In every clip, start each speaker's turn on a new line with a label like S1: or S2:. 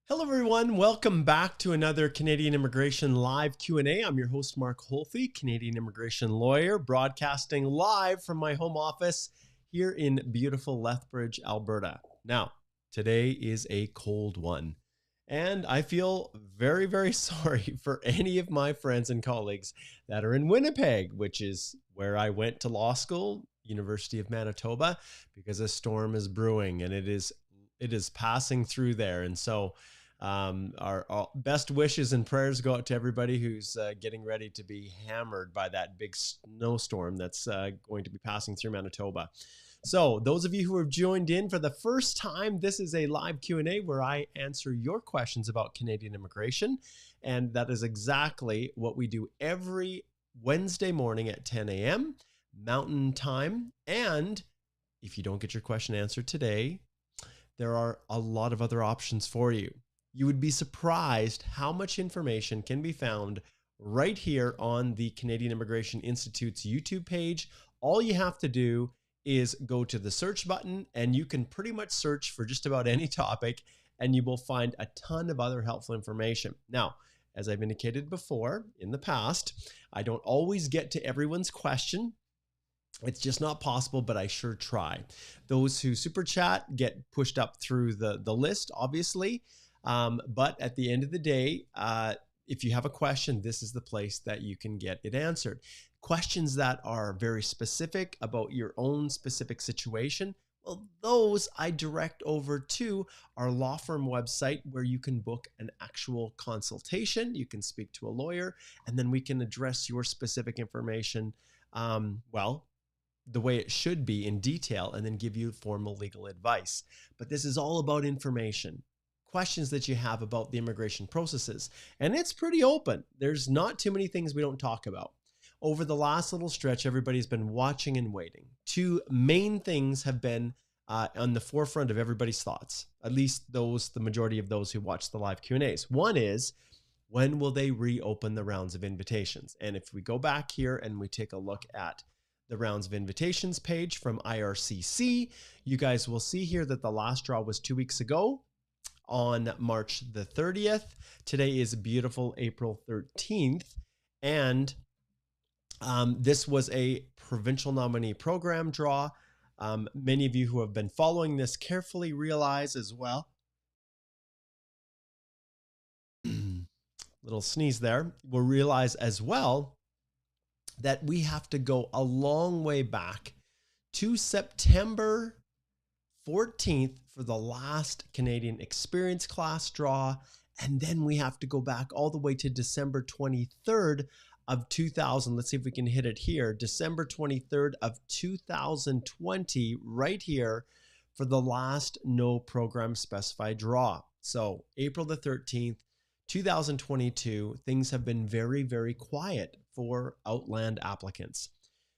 S1: Hello everyone, welcome back to another Canadian Immigration Live Q&A. I'm your host Mark Holthe, Canadian immigration lawyer, broadcasting live from my home office here in beautiful Lethbridge, Alberta. Now, today is a cold one, and I feel very, very sorry for any of my friends and colleagues that are in Winnipeg, which is where I went to law school, University of Manitoba, because a storm is brewing and it is passing through there. And so our best wishes and prayers go out to everybody who's getting ready to be hammered by that big snowstorm that's going to be passing through Manitoba. So those of you who have joined in for the first time, this is a live Q&A where I answer your questions about Canadian immigration. And that is exactly what we do every Wednesday morning at 10 a.m. Mountain Time. And if you don't get your question answered today, there are a lot of other options for you. You would be surprised how much information can be found right here on the Canadian Immigration Institute's YouTube page. All you have to do is go to the search button and you can pretty much search for just about any topic and you will find a ton of other helpful information. Now, as I've indicated before in the past, I don't always get to everyone's question. It's just not possible, but I sure try. Those who super chat get pushed up through the list, obviously. But at the end of the day, if you have a question, this is the place that you can get it answered. Questions that are very specific about your own specific situation, well, those I direct over to our law firm website where you can book an actual consultation. You can speak to a lawyer, and then we can address your specific information, the way it should be in detail, and then give you formal legal advice. But this is all about information, questions that you have about the immigration processes. And it's pretty open. There's not too many things we don't talk about. Over the last little stretch, everybody's been watching and waiting. Two main things have been on the forefront of everybody's thoughts, at least the majority of those who watch the live Q&As. One is, when will they reopen the rounds of invitations? And if we go back here and we take a look at the rounds of invitations page from Ircc, you guys will see here that the last draw was 2 weeks ago on March the 30th. Today is beautiful April 13th. And this was a provincial nominee program draw. Many of you who have been following this carefully realize as well, little sneeze there, will realize as well that we have to go a long way back to September 14th for the last Canadian Experience class draw. And then we have to go back all the way to December 23rd of 2000. Let's see if we can hit it here. December 23rd of 2020, right here for the last no program specified draw. So April the 13th, 2022, things have been very, very quiet for Outland applicants.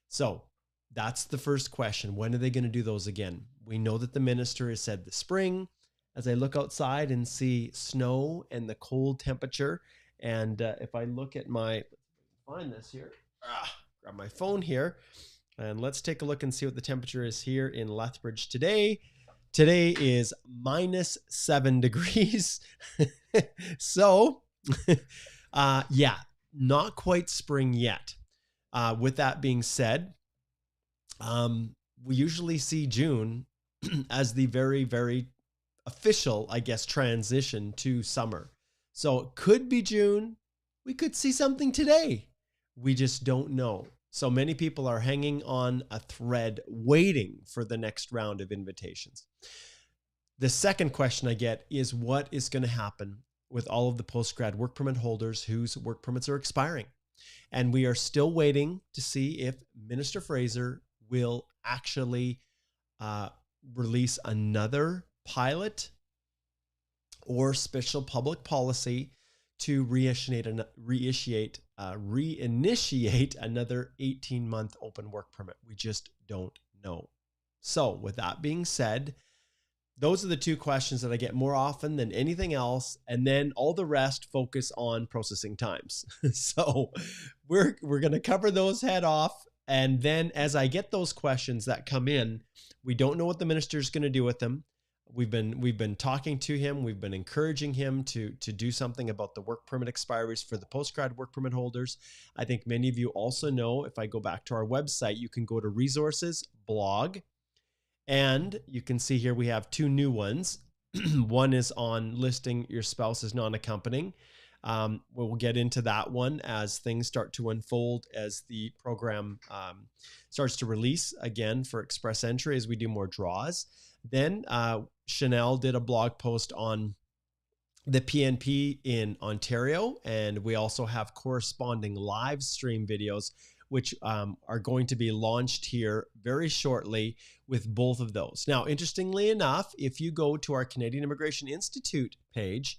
S1: So that's the first question. When are they going to do those again? We know that the minister has said the spring. As I look outside and see snow and the cold temperature, and if I look at find this here, grab my phone here, and let's take a look and see what the temperature is here in Lethbridge today. Today is -7 degrees. So, yeah, not quite spring yet. With that being said, we usually see June as the very, very official, I guess, transition to summer. So it could be June. We could see something today. We just don't know. So many people are hanging on a thread, waiting for the next round of invitations. The second question I get is, what is going to happen with all of the post-grad work permit holders whose work permits are expiring? And we are still waiting to see if Minister Fraser will actually release another pilot or special public policy to reinitiate another 18-month open work permit. We just don't know. So with that being said, those are the two questions that I get more often than anything else. And then all the rest focus on processing times. So we're going to cover those head off. And then as I get those questions that come in, we don't know what the minister is going to do with them. We've been talking to him. We've been encouraging him to do something about the work permit expiries for the post-grad work permit holders. I think many of you also know, if I go back to our website, you can go to resources, blog, and you can see here we have 2 new ones. One is on listing your spouse as non-accompanying. We'll get into that one as things start to unfold, as the program starts to release again for express entry, as we do more draws. Then Chanel did a blog post on the PNP in Ontario, and we also have corresponding live stream videos, which are going to be launched here very shortly with both of those. Now, interestingly enough, if you go to our Canadian Immigration Institute page,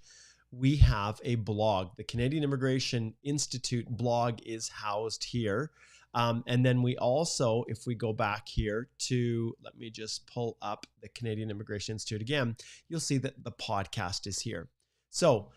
S1: we have a blog. The Canadian Immigration Institute blog is housed here. And then we also, if we go back here to, let me just pull up the Canadian Immigration Institute again, you'll see that the podcast is here. So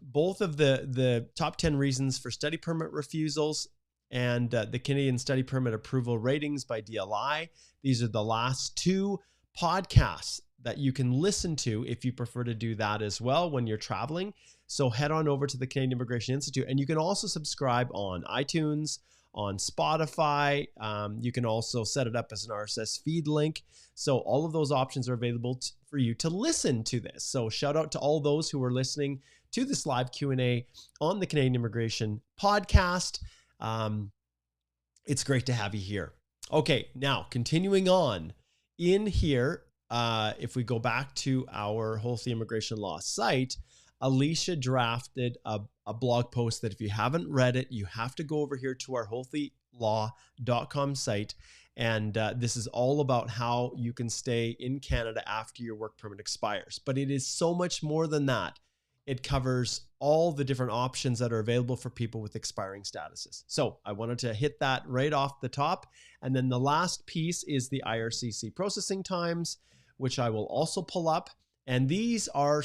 S1: both of the top 10 reasons for study permit refusals and the Canadian study permit approval ratings by DLI, these are the last 2 podcasts that you can listen to if you prefer to do that as well when you're traveling. So head on over to the Canadian Immigration Institute, and you can also subscribe on iTunes, on Spotify. You can also set it up as an RSS feed link. So all of those options are available for you to listen to this. So shout out to all those who are listening to this live Q&A on the Canadian Immigration Podcast. It's great to have you here. Okay, now continuing on in here, if we go back to our Wholesale Immigration Law site, Alicia drafted a blog post that if you haven't read it, you have to go over here to our wholesalaw.com site. And this is all about how you can stay in Canada after your work permit expires. But it is so much more than that. It covers all the different options that are available for people with expiring statuses. So I wanted to hit that right off the top. And then the last piece is the Ircc processing times, which I will also pull up. And these are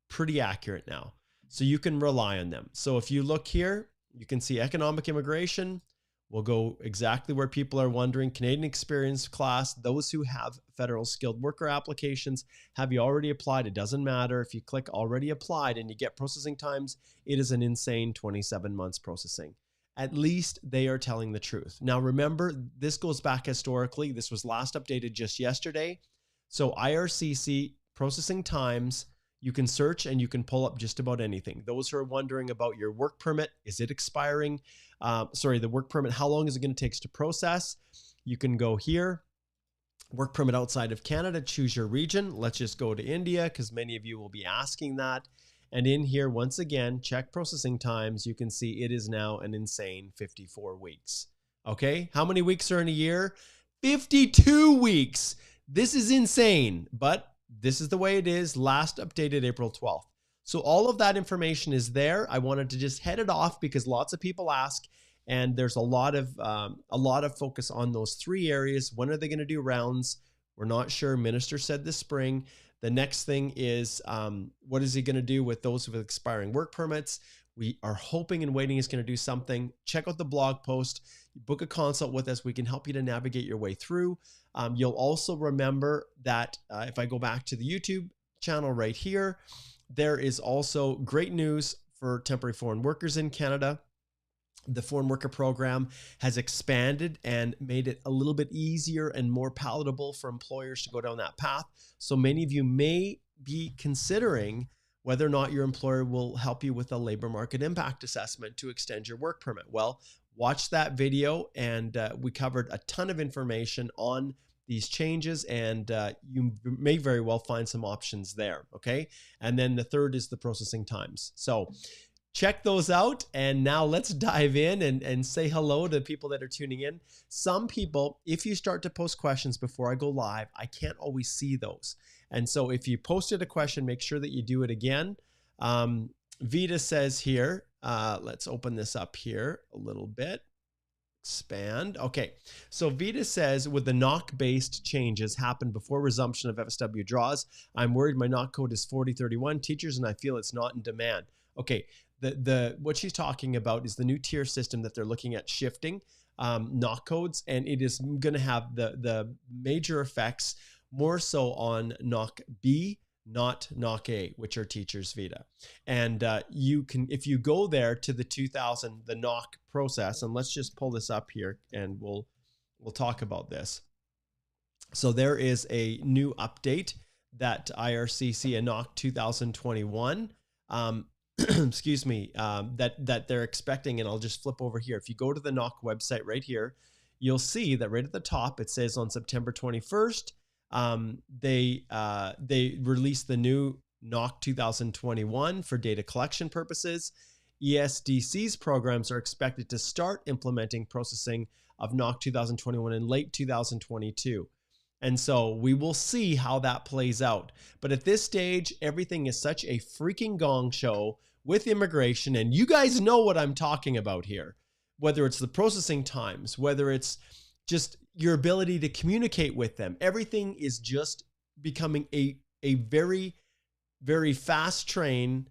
S1: pretty accurate now, so you can rely on them. So if you look here, you can see economic immigration. We'll go exactly where people are wondering. Canadian experience class, those who have federal skilled worker applications. Have you already applied? It doesn't matter. If you click already applied and you get processing times, it is an insane 27 months processing. At least they are telling the truth. Now remember, this goes back historically. This was last updated just yesterday. So Ircc processing times, you can search and you can pull up just about anything. Those who are wondering about your work permit, is it expiring? The work permit, how long is it going to take to process? You can go here, work permit outside of Canada, choose your region. Let's just go to India because many of you will be asking that. And in here, once again, check processing times. You can see it is now an insane 54 weeks. Okay, how many weeks are in a year? 52 weeks. This is insane, but this is the way it is. Last updated April 12th. So all of that information is there. I wanted to just head it off because lots of people ask, and there's a lot of focus on those 3 areas. When are they going to do rounds? We're not sure. Minister said this spring. The next thing is, what is he going to do with those with expiring work permits? We are hoping and waiting he's going to do something. Check out the blog post. Book a consult with us. We can help you to navigate your way through. You'll also remember that if I go back to the YouTube channel right here, there is also great news for temporary foreign workers in Canada. The foreign worker program has expanded and made it a little bit easier and more palatable for employers to go down that path. So many of you may be considering whether or not your employer will help you with a labor market impact assessment to extend your work permit. Well, watch that video, and we covered a ton of information on these changes, and you may very well find some options there, okay? And then the third is the processing times. So check those out, and now let's dive in and say hello to people that are tuning in. Some people, if you start to post questions before I go live, I can't always see those. And so if you posted a question, make sure that you do it again. Vita says here, let's open this up here a little bit. Expand. Okay. So Vita says, would the knock-based changes happen before resumption of FSW draws? I'm worried my knock code is 4031 teachers, and I feel it's not in demand. Okay. What she's talking about is the new tier system that they're looking at shifting knock codes, and it is going to have the major effects more so on NOC B, not NOC A, which are teachers vita. And you can, if you go there to the 2000, the NOC process, and let's just pull this up here and we'll talk about this. So there is a new update that Ircc and NOC 2021, excuse me, that they're expecting. And I'll just flip over here. If you go to the NOC website right here, you'll see that right at the top, it says on September 21st, they released the new NOC 2021 for data collection purposes. ESDC's programs are expected to start implementing processing of NOC 2021 in late 2022. And so we will see how that plays out. But at this stage, everything is such a freaking gong show with immigration. And you guys know what I'm talking about here, whether it's the processing times, whether it's just your ability to communicate with them. Everything is just becoming a very, very fast train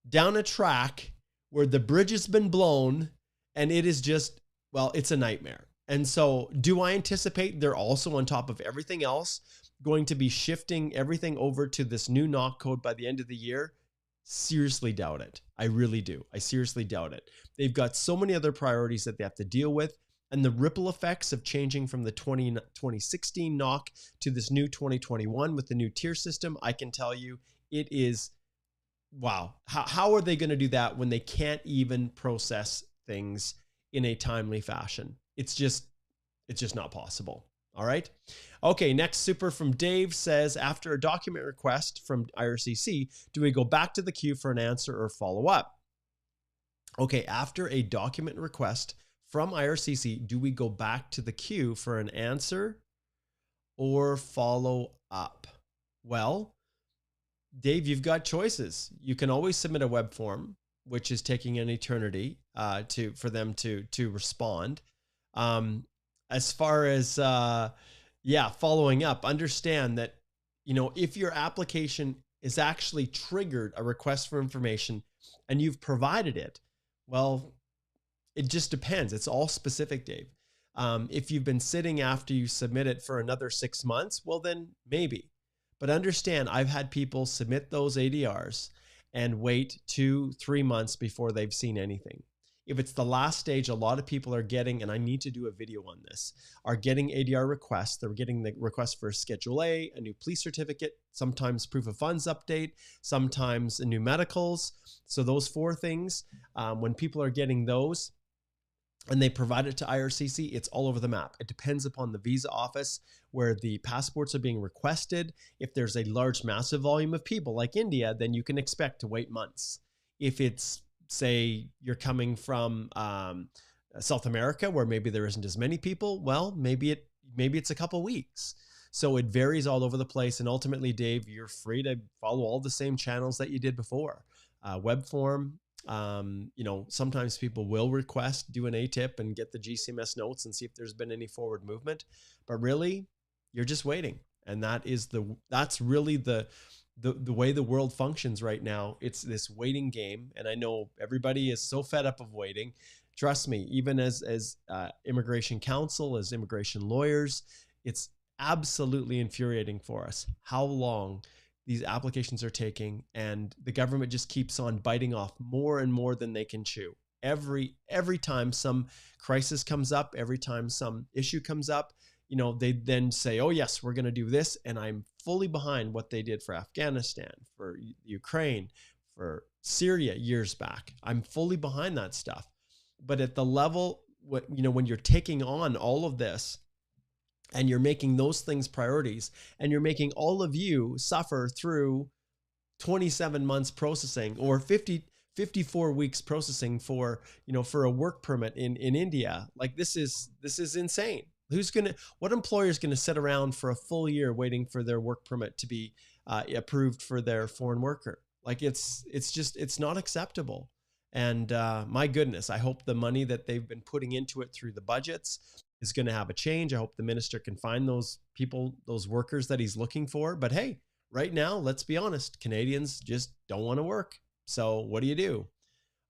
S1: down a track where the bridge has been blown and it is just, well, it's a nightmare. And so do I anticipate they're also on top of everything else going to be shifting everything over to this new NOC code by the end of the year? Seriously doubt it. I really do. I seriously doubt it. They've got so many other priorities that they have to deal with. And the ripple effects of changing from the 2016 NOC to this new 2021 with the new tier system, I can tell you it is, wow. How are they going to do that when they can't even process things in a timely fashion? It's just not possible. All right. Okay. Next super from Dave says, after a document request from Ircc, do we go back to the queue for an answer or follow up? Okay. After a document request from Ircc, do we go back to the queue for an answer or follow up? Well, Dave, you've got choices. You can always submit a web form, which is taking an eternity for them to respond. As far as, following up, understand that, if your application is actually triggered a request for information and you've provided it, well, it just depends. It's all specific, Dave. If you've been sitting after you submit it for another 6 months, well, then maybe. But understand, I've had people submit those ADRs and wait 2-3 months before they've seen anything. If it's the last stage, a lot of people are getting, and I need to do a video on this, are getting ADR requests. They're getting the request for Schedule A, a new police certificate, sometimes proof of funds update, sometimes new medicals. So those 4 things, when people are getting those and they provide it to Ircc, it's all over the map. It depends upon the visa office where the passports are being requested. If there's a large, massive volume of people like India, then you can expect to wait months. If it's, say, you're coming from South America where maybe there isn't as many people, well, maybe it's a couple weeks. So it varies all over the place. And ultimately, Dave, you're free to follow all the same channels that you did before. Web form, sometimes people will request, do an ATIP and get the GCMS notes and see if there's been any forward movement, but really you're just waiting. And that's really the way the world functions right now. It's this waiting game. And I know everybody is so fed up of waiting. Trust me, even as immigration counsel, as immigration lawyers, it's absolutely infuriating for us how long these applications are taking, and the government just keeps on biting off more and more than they can chew. Every time some crisis comes up, every time some issue comes up, they then say, oh yes, we're going to do this. And I'm fully behind what they did for Afghanistan, for Ukraine, for Syria years back. I'm fully behind that stuff. But at the level, when you're taking on all of this, and you're making those things priorities, and you're making all of you suffer through 27 months processing or 54 weeks processing for a work permit in India. Like this is insane. What employer is going to sit around for a full year waiting for their work permit to be approved for their foreign worker? Like it's not acceptable. And my goodness, I hope the money that they've been putting into it through the budgets is going to have a change. I hope the minister can find those people, those workers that he's looking for. But hey, right now, let's be honest, Canadians just don't want to work. So what do you do?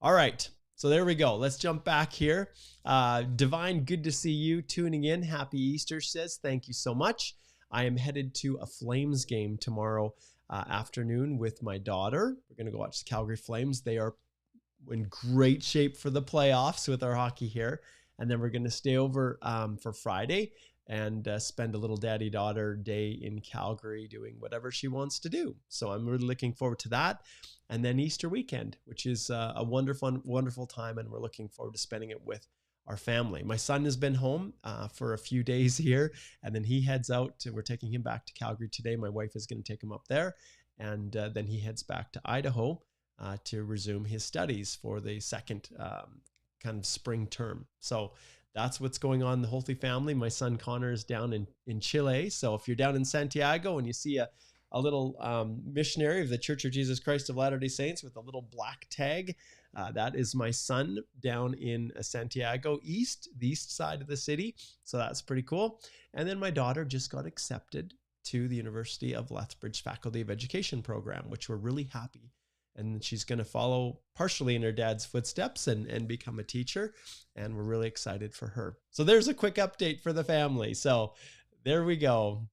S1: All right. So there we go. Let's jump back here. Divine, good to see you tuning in. Happy Easter says, thank you so much. I am headed to a Flames game tomorrow afternoon with my daughter. We're going to go watch the Calgary Flames. They are in great shape for the playoffs with our hockey here. And then we're going to stay over for Friday and spend a little daddy-daughter day in Calgary doing whatever she wants to do. So I'm really looking forward to that. And then Easter weekend, which is a wonderful, wonderful time. And we're looking forward to spending it with our family. My son has been home for a few days here, and then he heads out. We're taking him back to Calgary today. My wife is going to take him up there. And then he heads back to Idaho to resume his studies for the second kind of spring term. So that's what's going on in the Holthe family. My son Connor is down in Chile. So if you're down in Santiago and you see a little missionary of the Church of Jesus Christ of Latter-day Saints with a little black tag, that is my son down in Santiago East, the east side of the city. So that's pretty cool. And then my daughter just got accepted to the University of Lethbridge Faculty of Education program, which we're really happy. And she's going to follow partially in her dad's footsteps and become a teacher. And we're really excited for her. So there's a quick update for the family. So there we go.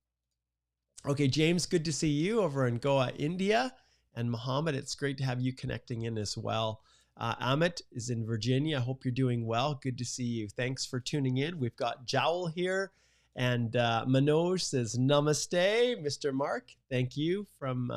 S1: Okay, James, good to see you over in Goa, India. And Muhammad, it's great to have you connecting in as well. Amit is in Virginia. I hope you're doing well. Good to see you. Thanks for tuning in. We've got Jowl here. And Manoj says, Namaste, Mr. Mark. Thank you from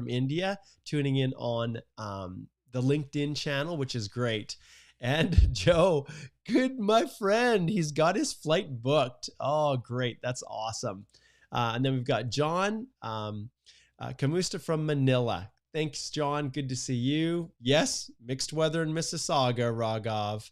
S1: India, tuning in on the LinkedIn channel, which is great. And Joe, good, my friend. He's got his flight booked. Oh, great. That's awesome. And then we've got John Kamusta from Manila. Thanks, John. Good to see you. Yes, mixed weather in Mississauga, Raghav.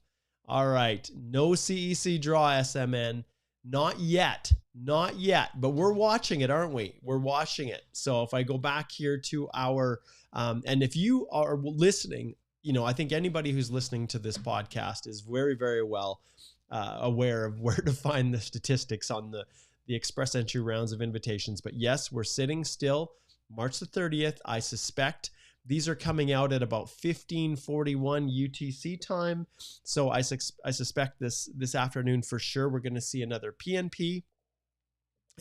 S1: All right. No CEC draw, SMN. Not yet, but we're watching it, aren't we? We're watching it. So if I go back here to our, and if you are listening, I think anybody who's listening to this podcast is very, very well aware of where to find the statistics on the express entry rounds of invitations. But yes, we're sitting still March the 30th. I suspect these are coming out at about 15:41 UTC time. So I suspect this afternoon for sure we're going to see another PNP.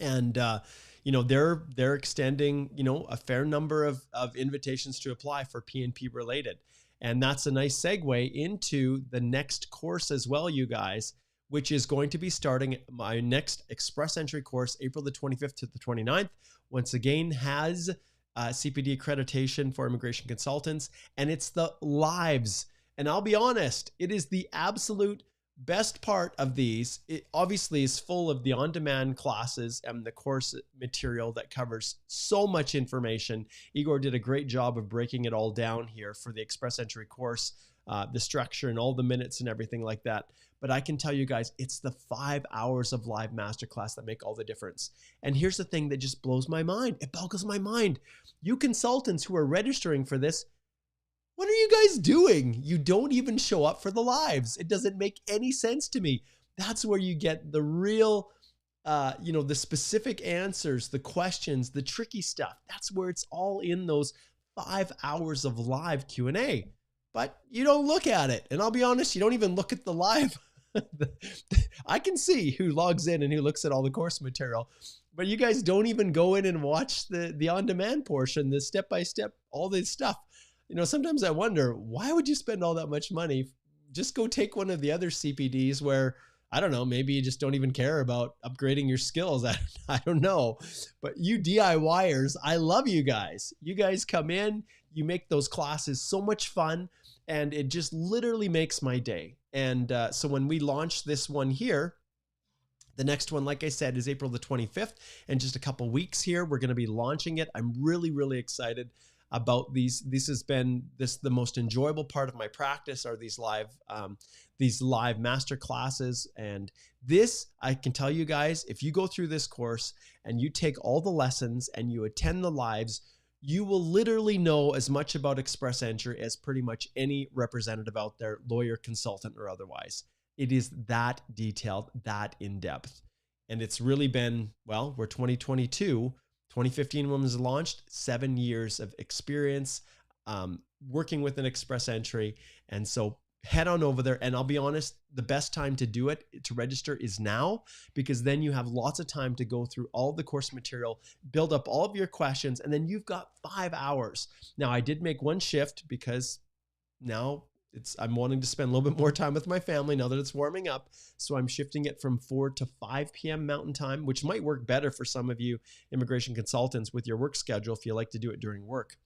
S1: And they're extending a fair number of invitations to apply for PNP related. And that's a nice segue into the next course as well, you guys, which is going to be starting my next express entry course, April the 25th to the 29th. Once again, has CPD accreditation for immigration consultants, and it's the lives. And I'll be honest, it is the absolute best part of these. It obviously is full of the on-demand classes and the course material that covers so much information. Igor did a great job of breaking it all down here for the express entry course, the structure and all the minutes and everything like that. But I can tell you guys, it's the 5 hours of live masterclass that make all the difference. And here's the thing that just blows my mind. It boggles my mind. You consultants who are registering for this, what are you guys doing? You don't even show up for the lives. It doesn't make any sense to me. That's where you get the real, the specific answers, the questions, the tricky stuff. That's where it's all in those 5 hours of live Q&A. But you don't look at it. And I'll be honest, you don't even look at the live. I can see who logs in and who looks at all the course material, but you guys don't even go in and watch the on-demand portion, the step-by-step, all this stuff. Sometimes I wonder, why would you spend all that much money? Just go take one of the other CPDs where, I don't know, maybe you just don't even care about upgrading your skills. I don't know. But you DIYers, I love you guys. You guys come in, you make those classes so much fun, and it just literally makes my day. And so when we launch this one here, the next one, like I said, is April the 25th. And just a couple weeks here, we're going to be launching it. I'm really, really excited about these. This has been the most enjoyable part of my practice are these live master classes. And this, I can tell you guys, if you go through this course and you take all the lessons and you attend the lives, you will literally know as much about express entry as pretty much any representative out there, lawyer, consultant, or otherwise. It is that detailed, that in-depth. And it's really been, we're 2022. 2015 when it was launched, 7 years of experience working with an express entry. And so head on over there. And I'll be honest, the best time to do it, to register, is now, because then you have lots of time to go through all the course material, build up all of your questions, and then you've got 5 hours. Now, I did make one shift because now I'm wanting to spend a little bit more time with my family now that it's warming up. So I'm shifting it from 4 to 5 p.m. Mountain Time, which might work better for some of you immigration consultants with your work schedule if you like to do it during work.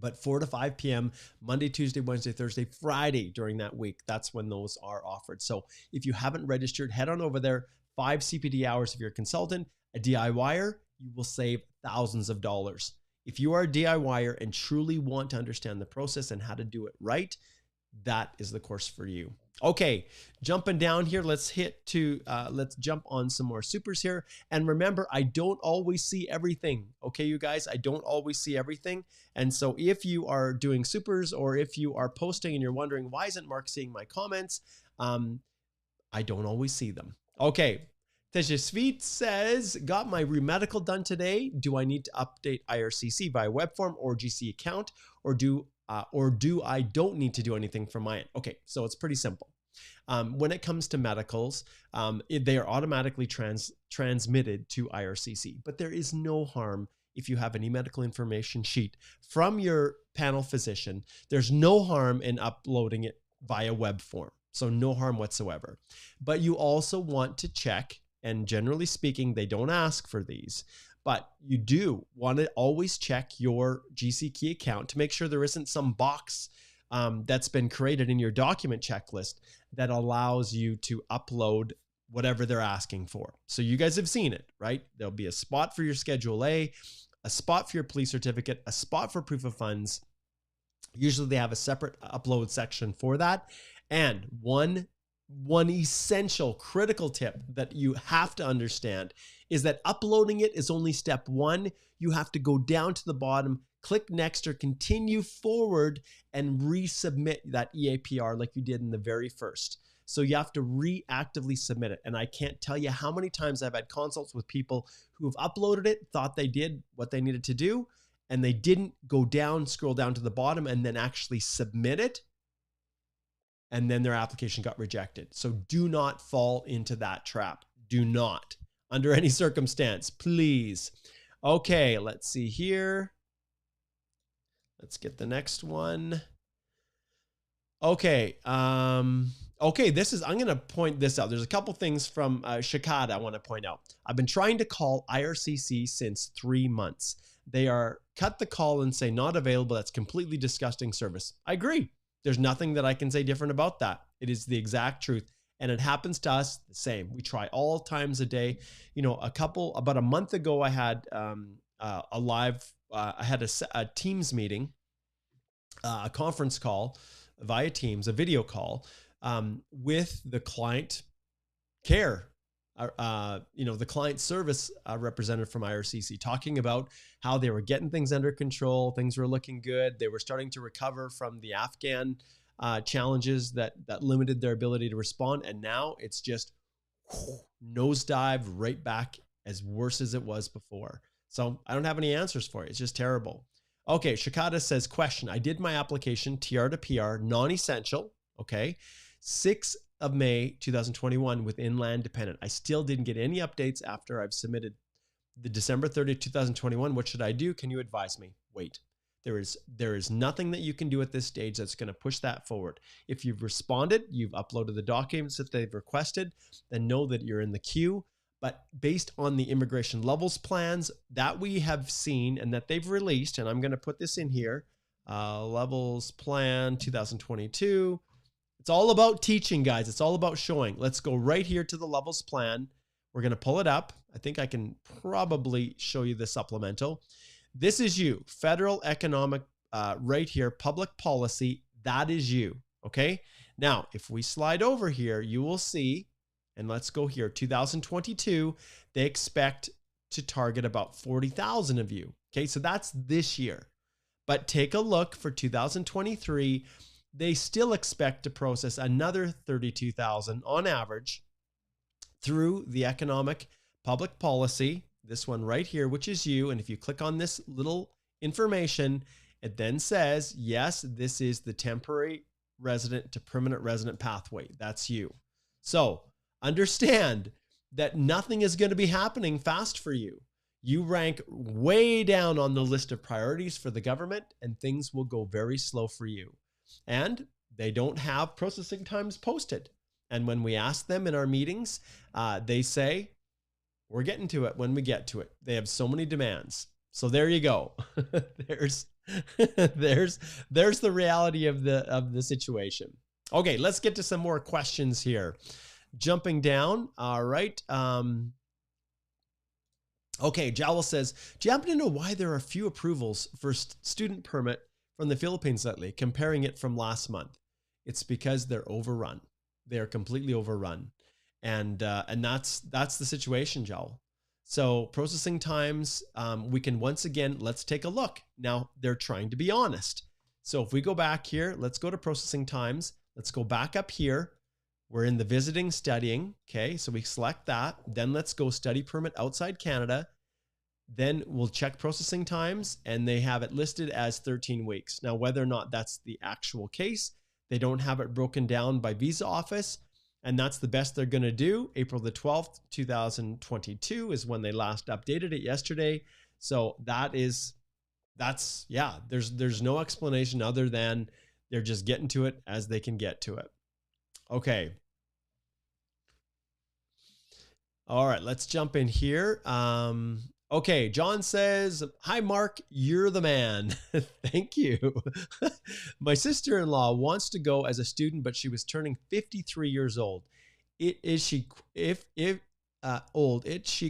S1: But 4 to 5 p.m., Monday, Tuesday, Wednesday, Thursday, Friday during that week, that's when those are offered. So if you haven't registered, head on over there. 5 CPD hours if you're a consultant. A DIYer, you will save thousands of dollars. If you are a DIYer and truly want to understand the process and how to do it right, that is the course for you. Okay, jumping down here, let's jump on some more supers here. And remember, I don't always see everything. Okay, you guys, I don't always see everything. And so if you are doing supers or if you are posting and you're wondering, why isn't Mark seeing my comments? I don't always see them. Okay, Tejasveet says, got my re-medical done today. Do I need to update Ircc via web form or GC account, or do I don't need to do anything from my end? Okay, so it's pretty simple. When it comes to medicals, they are automatically transmitted to Ircc, but there is no harm if you have an e-medical information sheet from your panel physician. There's no harm in uploading it via web form, so no harm whatsoever. But you also want to check, and generally speaking, they don't ask for these, but you do want to always check your GC Key account to make sure there isn't some box that's been created in your document checklist that allows you to upload whatever they're asking for. So you guys have seen it, right? There'll be a spot for your Schedule A, a spot for your police certificate, a spot for proof of funds. Usually they have a separate upload section for that. And one essential critical tip that you have to understand is that uploading it is only step 1. You have to go down to the bottom, click next or continue forward, and resubmit that EAPR like you did in the very first. So you have to reactively submit it. And I can't tell you how many times I've had consults with people who have uploaded it, thought they did what they needed to do, and they didn't go down, scroll down to the bottom, and then actually submit it. And then their application got rejected. So do not fall into that trap. Do not, under any circumstance, please. Okay, let's see here. Let's get the next one. Okay, I'm going to point this out. There's a couple things from Shikada I want to point out. I've been trying to call Ircc since 3 months. They are cut the call and say not available. That's completely disgusting service. I agree. There's nothing that I can say different about that. It is the exact truth. And it happens to us the same. We try all times a day. You know, about a month ago, I had I had a Teams meeting, a conference call via Teams, a video call with the client care, the client service representative from Ircc, talking about how they were getting things under control. Things were looking good. They were starting to recover from the Afghan challenges that limited their ability to respond. And now it's just nosedive right back as worse as it was before. So I don't have any answers for you. It's just terrible. Okay, Shikada says, question, I did my application TR to PR, non-essential, okay, 6th of May, 2021 with Inland Dependent. I still didn't get any updates after I've submitted the December 30th, 2021. What should I do? Can you advise me? Wait, there is nothing that you can do at this stage that's going to push that forward. If you've responded, you've uploaded the documents that they've requested, then know that you're in the queue. But based on the immigration levels plans that we have seen and that they've released, and I'm going to put this in here, levels plan 2022. It's all about teaching, guys. It's all about showing. Let's go right here to the levels plan. We're going to pull it up. I think I can probably show you the supplemental. This is you, federal economic, right here, public policy. That is you. Okay. Now, if we slide over here, you will see, and let's go here, 2022, they expect to target about 40,000 of you. Okay. So that's this year. But take a look for 2023. They still expect to process another 32,000 on average through the economic public policy, this one right here, which is you. And if you click on this little information, it then says, yes, this is the temporary resident to permanent resident pathway. That's you. So understand that nothing is going to be happening fast for you. You rank way down on the list of priorities for the government, and things will go very slow for you. And they don't have processing times posted. And when we ask them in our meetings, they say, we're getting to it when we get to it. They have so many demands. So there you go. there's the reality of the situation. Okay, let's get to some more questions here. Jumping down. All right. Okay, Jowl says, do you happen to know why there are few approvals for student permit from the Philippines lately, comparing it from last month? It's because they're overrun. They are completely overrun. And that's the situation, Jowl. So processing times, we can once again, let's take a look. Now they're trying to be honest. So if we go back here, let's go to processing times. Let's go back up here. We're in the visiting studying. Okay, so we select that. Then let's go study permit outside Canada. Then we'll check processing times, and they have it listed as 13 weeks. Now, whether or not that's the actual case, they don't have it broken down by visa office, and that's the best they're going to do. April the 12th, 2022 is when they last updated it yesterday. So there's no explanation other than they're just getting to it as they can get to it. Okay. All right, let's jump in here. Okay, John says, hi, Mark, you're the man. Thank you. My sister-in-law wants to go as a student, but she was turning 53 years old. Is she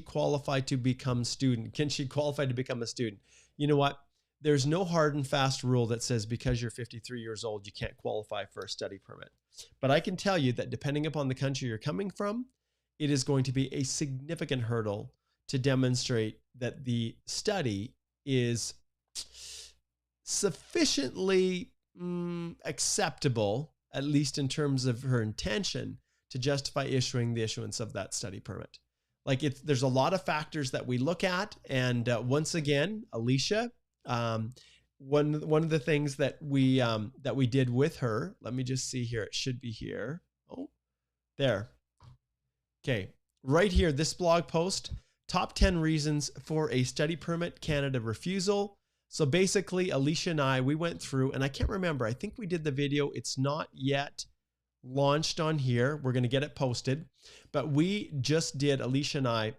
S1: qualified to become student? Can she qualify to become a student? You know what? There's no hard and fast rule that says because you're 53 years old, you can't qualify for a study permit. But I can tell you that depending upon the country you're coming from, it is going to be a significant hurdle to demonstrate that the study is sufficiently acceptable, at least in terms of her intention, to justify issuing the issuance of that study permit. Like there's a lot of factors that we look at. And once again, Alicia, one of the things that we did with her, let me just see here. It should be here. Oh, there. Okay. Right here, this blog post, top 10 reasons for a study permit Canada refusal. So basically, Alicia and I, we went through, and I can't remember, I think we did the video. It's not yet launched on here. We're going to get it posted, but we just did, Alicia and I,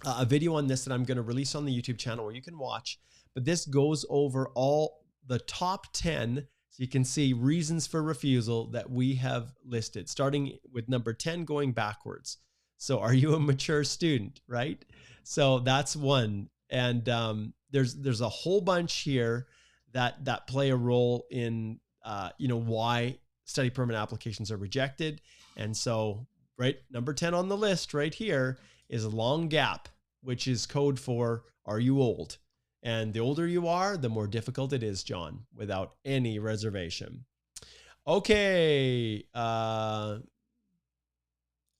S1: a video on this that I'm going to release on the YouTube channel where you can watch, but this goes over all the top 10, so you can see reasons for refusal that we have listed, starting with number 10 going backwards. So are you a mature student, right? So that's one. And there's a whole bunch here that play a role in why study permit applications are rejected. And so right, number 10 on the list right here is a long gap, which is code for are you old? And the older you are, the more difficult it is, John, without any reservation. Okay.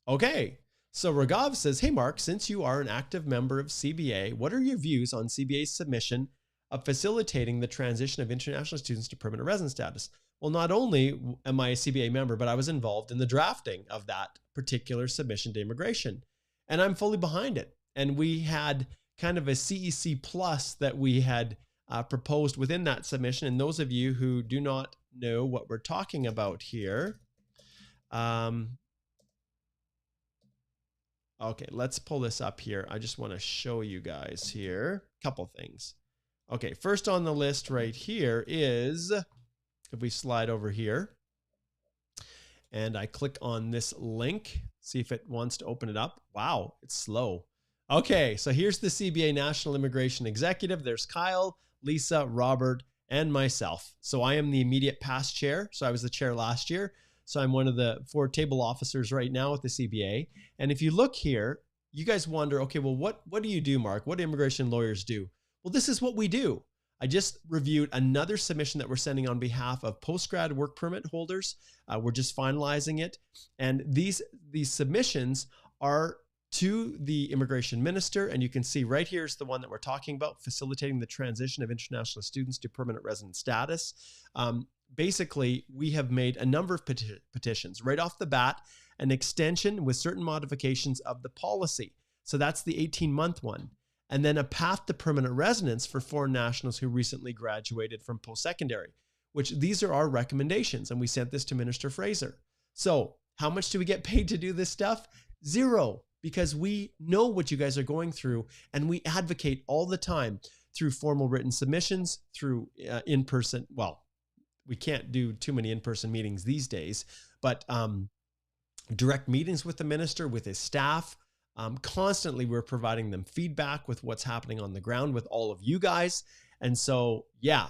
S1: Okay. So Raghav says, hey, Mark, since you are an active member of CBA, what are your views on CBA's submission of facilitating the transition of international students to permanent resident status? Well, not only am I a CBA member, but I was involved in the drafting of that particular submission to immigration, and I'm fully behind it. And we had kind of a CEC plus that we had proposed within that submission. And those of you who do not know what we're talking about here, okay, let's pull this up here. I just want to show you guys here a couple things. Okay, first on the list right here is, if we slide over here and I click on this link, see if it wants to open it up. Wow, it's slow. Okay, so here's the CBA National Immigration Executive. There's Kyle, Lisa, Robert, and myself. So I am the immediate past chair. So I was the chair last year. So I'm one of the 4 table officers right now with the CBA. And if you look here, you guys wonder, okay, well, what do you do, Mark? What do immigration lawyers do? Well, this is what we do. I just reviewed another submission that we're sending on behalf of post-grad work permit holders. We're just finalizing it. And these submissions are to the immigration minister. And you can see right here is the one that we're talking about, facilitating the transition of international students to permanent resident status. basically, we have made a number of petitions right off the bat, an extension with certain modifications of the policy. So that's the 18-month one. And then a path to permanent residence for foreign nationals who recently graduated from post-secondary, which these are our recommendations. And we sent this to Minister Fraser. So how much do we get paid to do this stuff? Zero, because we know what you guys are going through, and we advocate all the time through formal written submissions, through in-person, well, we can't do too many in-person meetings these days, but direct meetings with the minister, with his staff. Constantly, we're providing them feedback with what's happening on the ground with all of you guys. And so, yeah,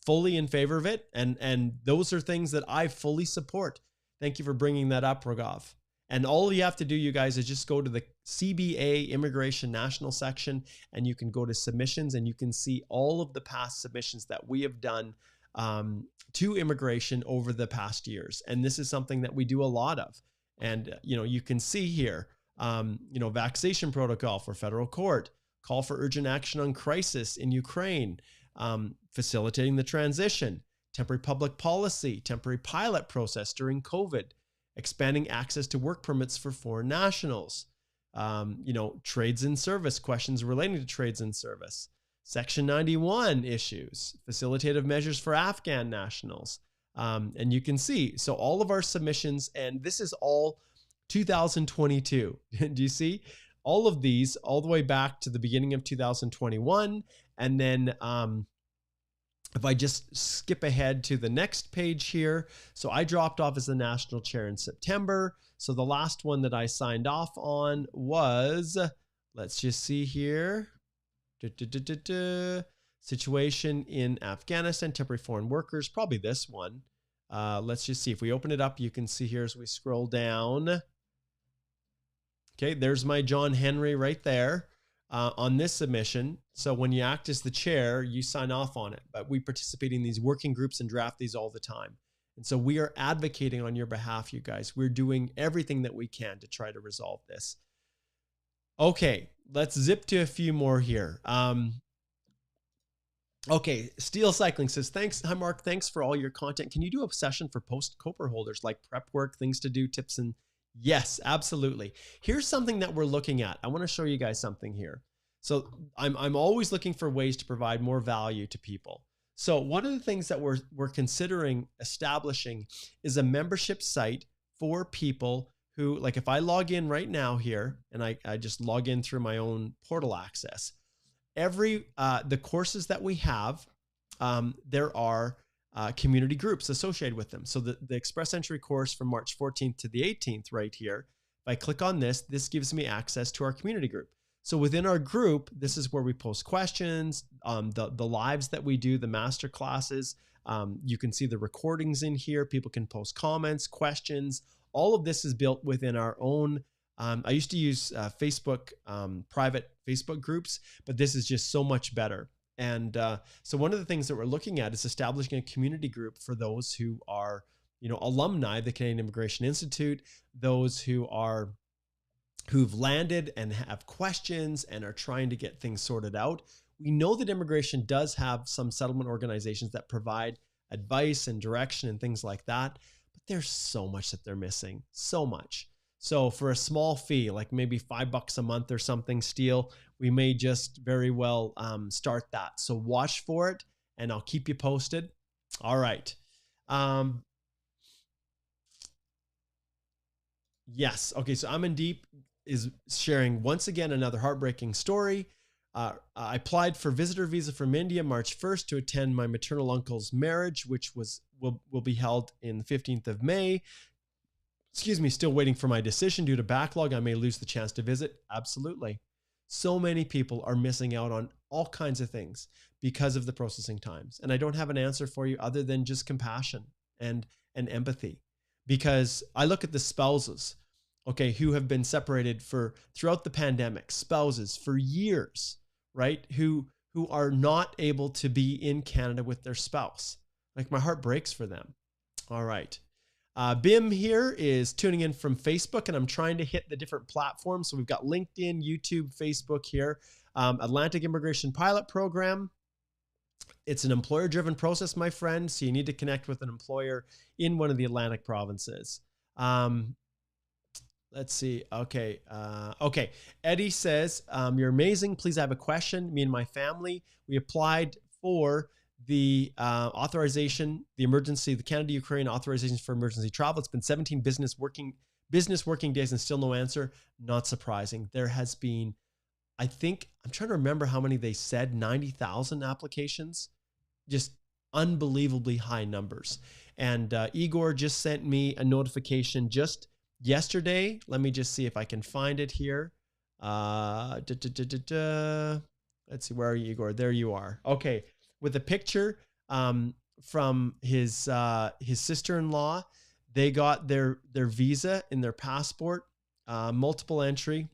S1: fully in favor of it. And those are things that I fully support. Thank you for bringing that up, Raghav. And all you have to do, you guys, is just go to the CBA Immigration National section, and you can go to submissions, and you can see all of the past submissions that we have done to immigration over the past years. And this is something that we do a lot of. And, you can see here, vaccination protocol for federal court, call for urgent action on crisis in Ukraine, facilitating the transition, temporary public policy, temporary pilot process during COVID, expanding access to work permits for foreign nationals, trades in service, questions relating to trades in service, Section 91 issues, facilitative measures for Afghan nationals. And you can see, so all of our submissions, and this is all 2022. Do you see all of these all the way back to the beginning of 2021? And then if I just skip ahead to the next page here. So I dropped off as the national chair in September. So the last one that I signed off on was, let's just see here. Situation in Afghanistan, temporary foreign workers, probably this one. Let's just see. If we open it up, you can see here as we scroll down. Okay, there's my John Henry right there on this submission. So when you act as the chair, you sign off on it. But we participate in these working groups and draft these all the time. And so we are advocating on your behalf, you guys. We're doing everything that we can to try to resolve this. Okay, let's zip to a few more here. Okay, Steel Cycling says, thanks. Hi, Mark. Thanks for all your content. Can you do a session for post-Coper holders, like prep work, things to do, tips, and yes, absolutely. Here's something that we're looking at. I want to show you guys something here. So I'm always looking for ways to provide more value to people. So one of the things that we're considering establishing is a membership site for people who, like if I log in right now here, and I just log in through my own portal access, the courses that we have, there are community groups associated with them. So the Express Entry course from March 14th to the 18th right here, if I click on this gives me access to our community group. So within our group, this is where we post questions, the lives that we do, the master classes. You can see the recordings in here. People can post comments, questions. All of this is built within our own. I used to use Facebook, private Facebook groups, but this is just so much better. And so one of the things that we're looking at is establishing a community group for those who are, alumni of the Canadian Immigration Institute, those who've landed and have questions and are trying to get things sorted out. We know that immigration does have some settlement organizations that provide advice and direction and things like that, but there's so much that they're missing, so much. So for a small fee, like maybe $5 a month or something, Steel, we may just very well start that. So watch for it, and I'll keep you posted. All right. Yes. Okay. So Amandeep is sharing once again another heartbreaking story. I applied for visitor visa from India March 1st to attend my maternal uncle's marriage, which will be held in the 15th of May. Excuse me, still waiting for my decision due to backlog. I may lose the chance to visit. Absolutely. So many people are missing out on all kinds of things because of the processing times. And I don't have an answer for you other than just compassion and empathy. Because I look at the spouses, okay, who have been separated throughout the pandemic, spouses for years, right? Who are not able to be in Canada with their spouse. Like, my heart breaks for them. All right. Bim here is tuning in from Facebook, and I'm trying to hit the different platforms. So we've got LinkedIn, YouTube, Facebook here. Atlantic Immigration Pilot Program. It's an employer-driven process, my friend. So you need to connect with an employer in one of the Atlantic provinces. Let's see. Okay. Okay. Eddie says, you're amazing. Please, I have a question. Me and my family, we applied for the authorization, the Canada-Ukraine authorizations for emergency travel. It's been 17 business working days and still no answer. Not surprising. There has been, I think, I'm trying to remember how many they said, 90,000 applications, just unbelievably high numbers. And Igor just sent me a notification just yesterday. Let me just see if I can find it here. Let's see, where are you, Igor? There you are. Okay, with a picture from his sister-in-law. They got their visa in their passport, multiple entry.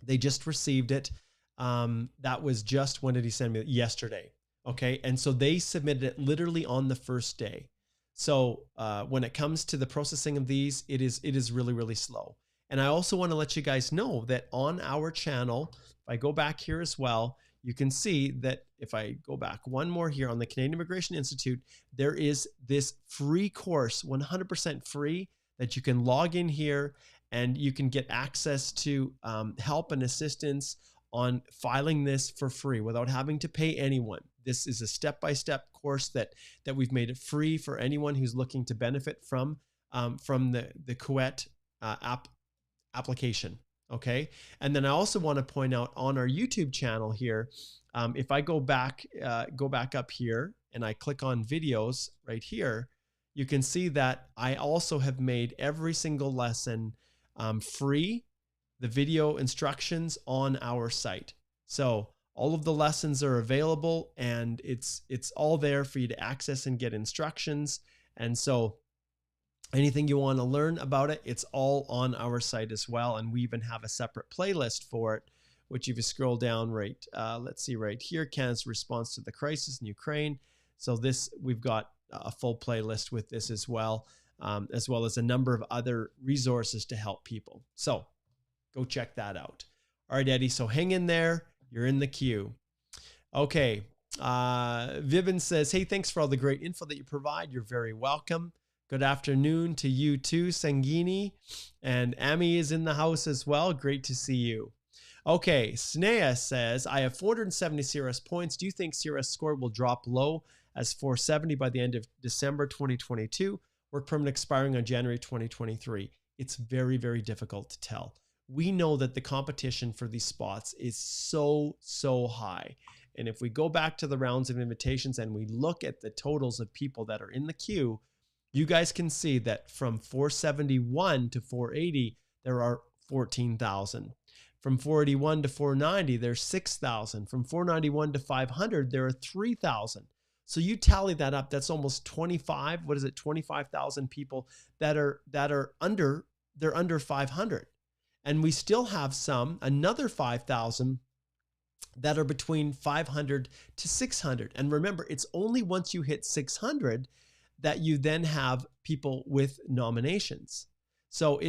S1: They just received it. That was just, when did he send me? Yesterday. Okay, and so they submitted it literally on the first day. So when it comes to the processing of these, it is really, really slow. And I also want to let you guys know that on our channel, if I go back here as well, you can see that if I go back one more here on the Canadian Immigration Institute, there is this free course, 100% free, that you can log in here and you can get access to help and assistance on filing this for free without having to pay anyone. This is a step-by-step course that we've made it free for anyone who's looking to benefit from the Kuwait application. Okay, and then I also want to point out on our YouTube channel here, if I go back up here and I click on videos right here, you can see that I also have made every single lesson free, the video instructions on our site. So all of the lessons are available and it's all there for you to access and get instructions. And so anything you want to learn about it, it's all on our site as well. And we even have a separate playlist for it, which if you scroll down right, let's see right here, Canada's response to the crisis in Ukraine. So this, we've got a full playlist with this as well as a number of other resources to help people. So go check that out. All right, Eddie, so hang in there. You're in the queue. Okay. Vivin says, hey, thanks for all the great info that you provide. You're very welcome. Good afternoon to you too, Sangini. And Amy is in the house as well. Great to see you. Okay, Snea says, I have 470 CRS points. Do you think CRS score will drop low as 470 by the end of December 2022? Work permit expiring on January 2023. It's very, very difficult to tell. We know that the competition for these spots is so high. And if we go back to the rounds of invitations and we look at the totals of people that are in the queue, you guys can see that from 471 to 480, there are 14,000. From 481 to 490, there's 6,000. From 491 to 500, there are 3,000. So you tally that up, that's almost 25,000 people that are under 500. And we still have another 5,000 that are between 500 to 600. And remember, it's only once you hit 600 that you then have people with nominations. So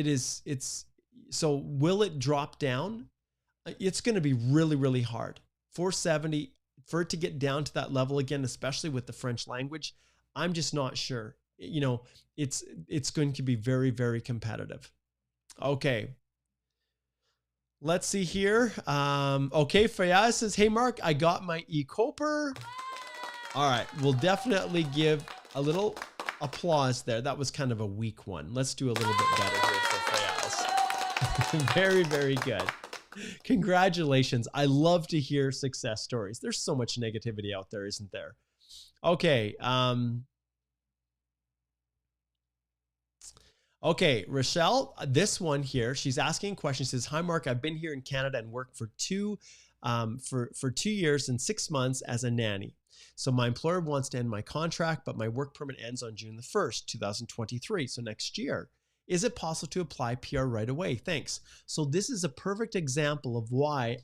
S1: so will it drop down? It's going to be really, really hard. 470, for it to get down to that level again, especially with the French language, I'm just not sure. You know, it's going to be very, very competitive. Okay. Let's see here. Okay, Fayaz says, hey, Mark, I got my e-Coper. All right, we'll definitely give a little applause there. That was kind of a weak one. Let's do a little bit better here for Fayaz. Very, very good. Congratulations. I love to hear success stories. There's so much negativity out there, isn't there? Okay. Okay, Rochelle, this one here, she's asking a question. She says, hi, Mark, I've been here in Canada and worked for 2 years and 6 months as a nanny. So my employer wants to end my contract, but my work permit ends on June the 1st, 2023. So next year, is it possible to apply PR right away? Thanks. So this is a perfect example of why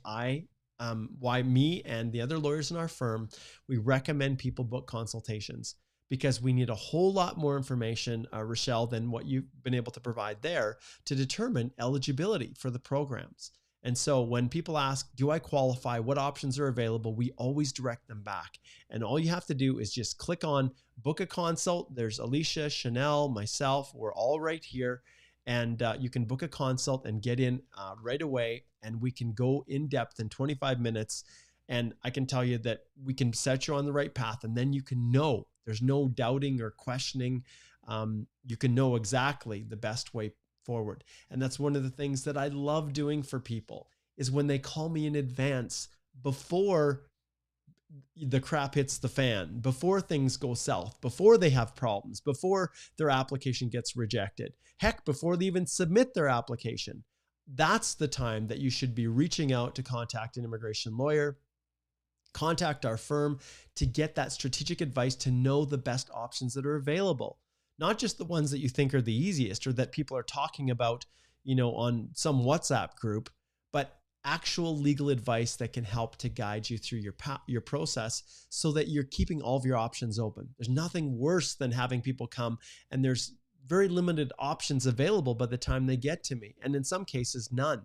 S1: why me and the other lawyers in our firm, we recommend people book consultations, because we need a whole lot more information, Rochelle, than what you've been able to provide there to determine eligibility for the programs. And so when people ask, do I qualify? What options are available? We always direct them back. And all you have to do is just click on book a consult. There's Alicia, Chanel, myself. We're all right here. And you can book a consult and get in right away. And we can go in depth in 25 minutes. And I can tell you that we can set you on the right path. And then you can know there's no doubting or questioning. You can know exactly the best way forward. And that's one of the things that I love doing for people is when they call me in advance before the crap hits the fan, before things go south, before they have problems, before their application gets rejected, heck, before they even submit their application. That's the time that you should be reaching out to contact an immigration lawyer, contact our firm to get that strategic advice, to know the best options that are available. Not just the ones that you think are the easiest or that people are talking about, on some WhatsApp group, but actual legal advice that can help to guide you through your process so that you're keeping all of your options open. There's nothing worse than having people come and there's very limited options available by the time they get to me. And in some cases, none.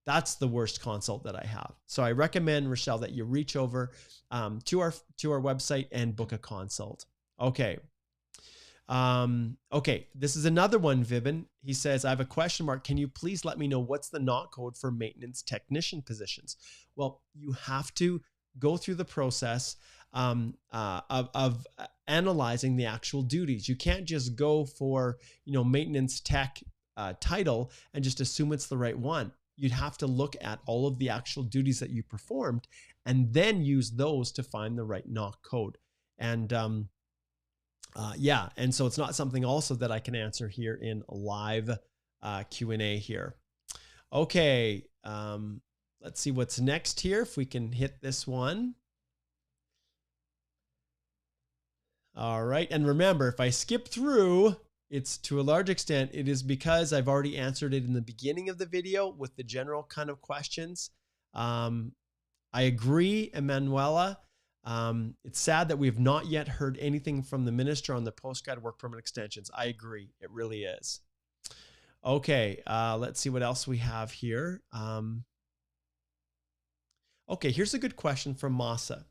S1: That's the worst consult that I have. So I recommend, Rochelle, that you reach over to our website and book a consult. Okay. Okay, this is another one, Vibin. He says, I have a question mark. Can you please let me know what's the NOC code for maintenance technician positions? Well, you have to go through the process of analyzing the actual duties. You can't just go for, maintenance tech title and just assume it's the right one. You'd have to look at all of the actual duties that you performed and then use those to find the right NOC code. And and so it's not something also that I can answer here in live Q&A here. Okay, let's see what's next here, if we can hit this one. All right, and remember, if I skip through, it's to a large extent, it is because I've already answered it in the beginning of the video with the general kind of questions. I agree, Emanuela. It's sad that we have not yet heard anything from the minister on the postgrad work permit extensions. I agree. It really is. Okay. Let's see what else we have here. Okay. Here's a good question from Masa.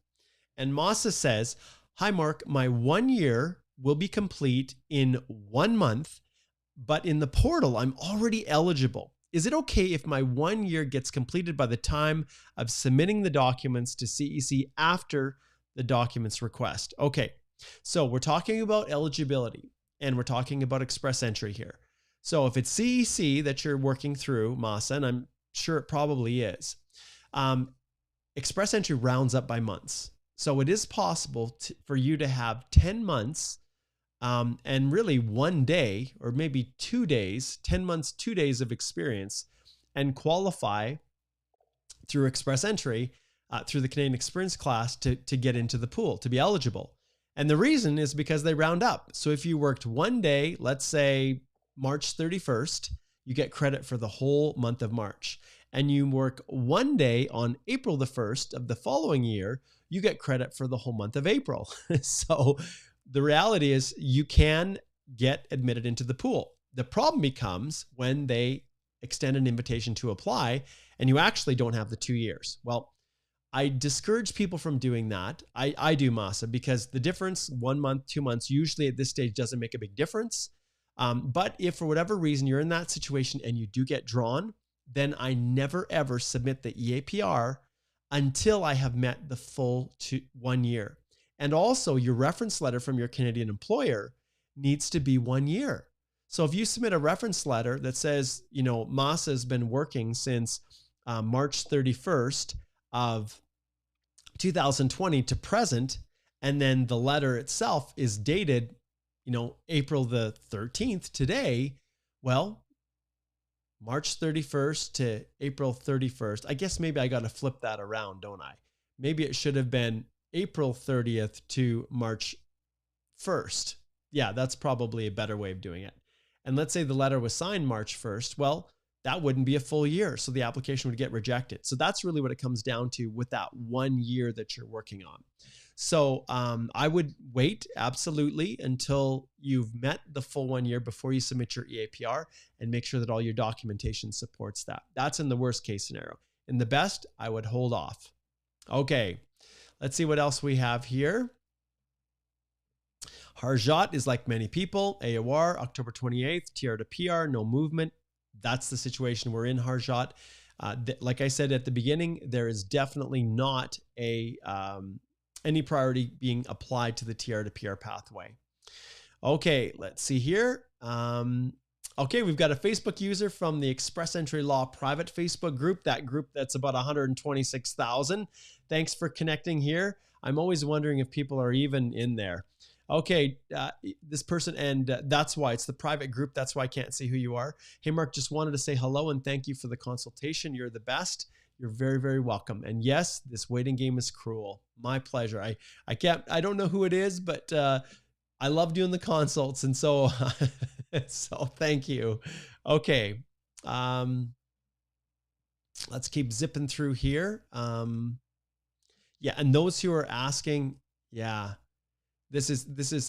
S1: And Masa says, hi, Mark, my 1 year will be complete in 1 month, but in the portal, I'm already eligible. Is it okay if my 1 year gets completed by the time of submitting the documents to CEC after the documents request? Okay, so we're talking about eligibility and we're talking about express entry here. So if it's CEC that you're working through, Masa, and I'm sure it probably is, express entry rounds up by months. So it is possible for you to have 10 months and really 1 day or maybe 2 days, 10 months, 2 days of experience and qualify through express entry through the Canadian Experience class to get into the pool, to be eligible. And the reason is because they round up. So if you worked 1 day, let's say March 31st, you get credit for the whole month of March. And you work 1 day on April the 1st of the following year, you get credit for the whole month of April. So the reality is you can get admitted into the pool. The problem becomes when they extend an invitation to apply and you actually don't have the 2 years. Well, I discourage people from doing that. I do, Masa, because the difference, 1 month, 2 months, usually at this stage doesn't make a big difference. But if for whatever reason you're in that situation and you do get drawn, then I never ever submit the EAPR until I have met the full 1 year. And also your reference letter from your Canadian employer needs to be 1 year. So if you submit a reference letter that says, Masa has been working since March 31st of 2020 to present, and then the letter itself is dated, April the 13th today, well, March 31st to April 31st. I guess maybe I got to flip that around, don't I? Maybe it should have been April 30th to March 1st. Yeah, that's probably a better way of doing it. And let's say the letter was signed March 1st. Well, that wouldn't be a full year. So the application would get rejected. So that's really what it comes down to with that 1 year that you're working on. So I would wait absolutely until you've met the full 1 year before you submit your EAPR and make sure that all your documentation supports that. That's in the worst case scenario. In the best, I would hold off. Okay, let's see what else we have here. Harjat is like many people. AOR, October 28th, TR to PR, no movement. That's the situation we're in, Harjat. Like I said at the beginning, there is definitely not any priority being applied to the TR to PR pathway. Okay, let's see here. Okay, we've got a Facebook user from the Express Entry Law private Facebook group, that group that's about 126,000. Thanks for connecting here. I'm always wondering if people are even in there. Okay, this person, and that's why it's the private group. That's why I can't see who you are. Hey, Mark, just wanted to say hello and thank you for the consultation. You're the best. You're very, very welcome. And yes, this waiting game is cruel. My pleasure. I don't know who it is, but I love doing the consults. And so, so thank you. Okay. Let's keep zipping through here. Yeah. And those who are asking, yeah, this is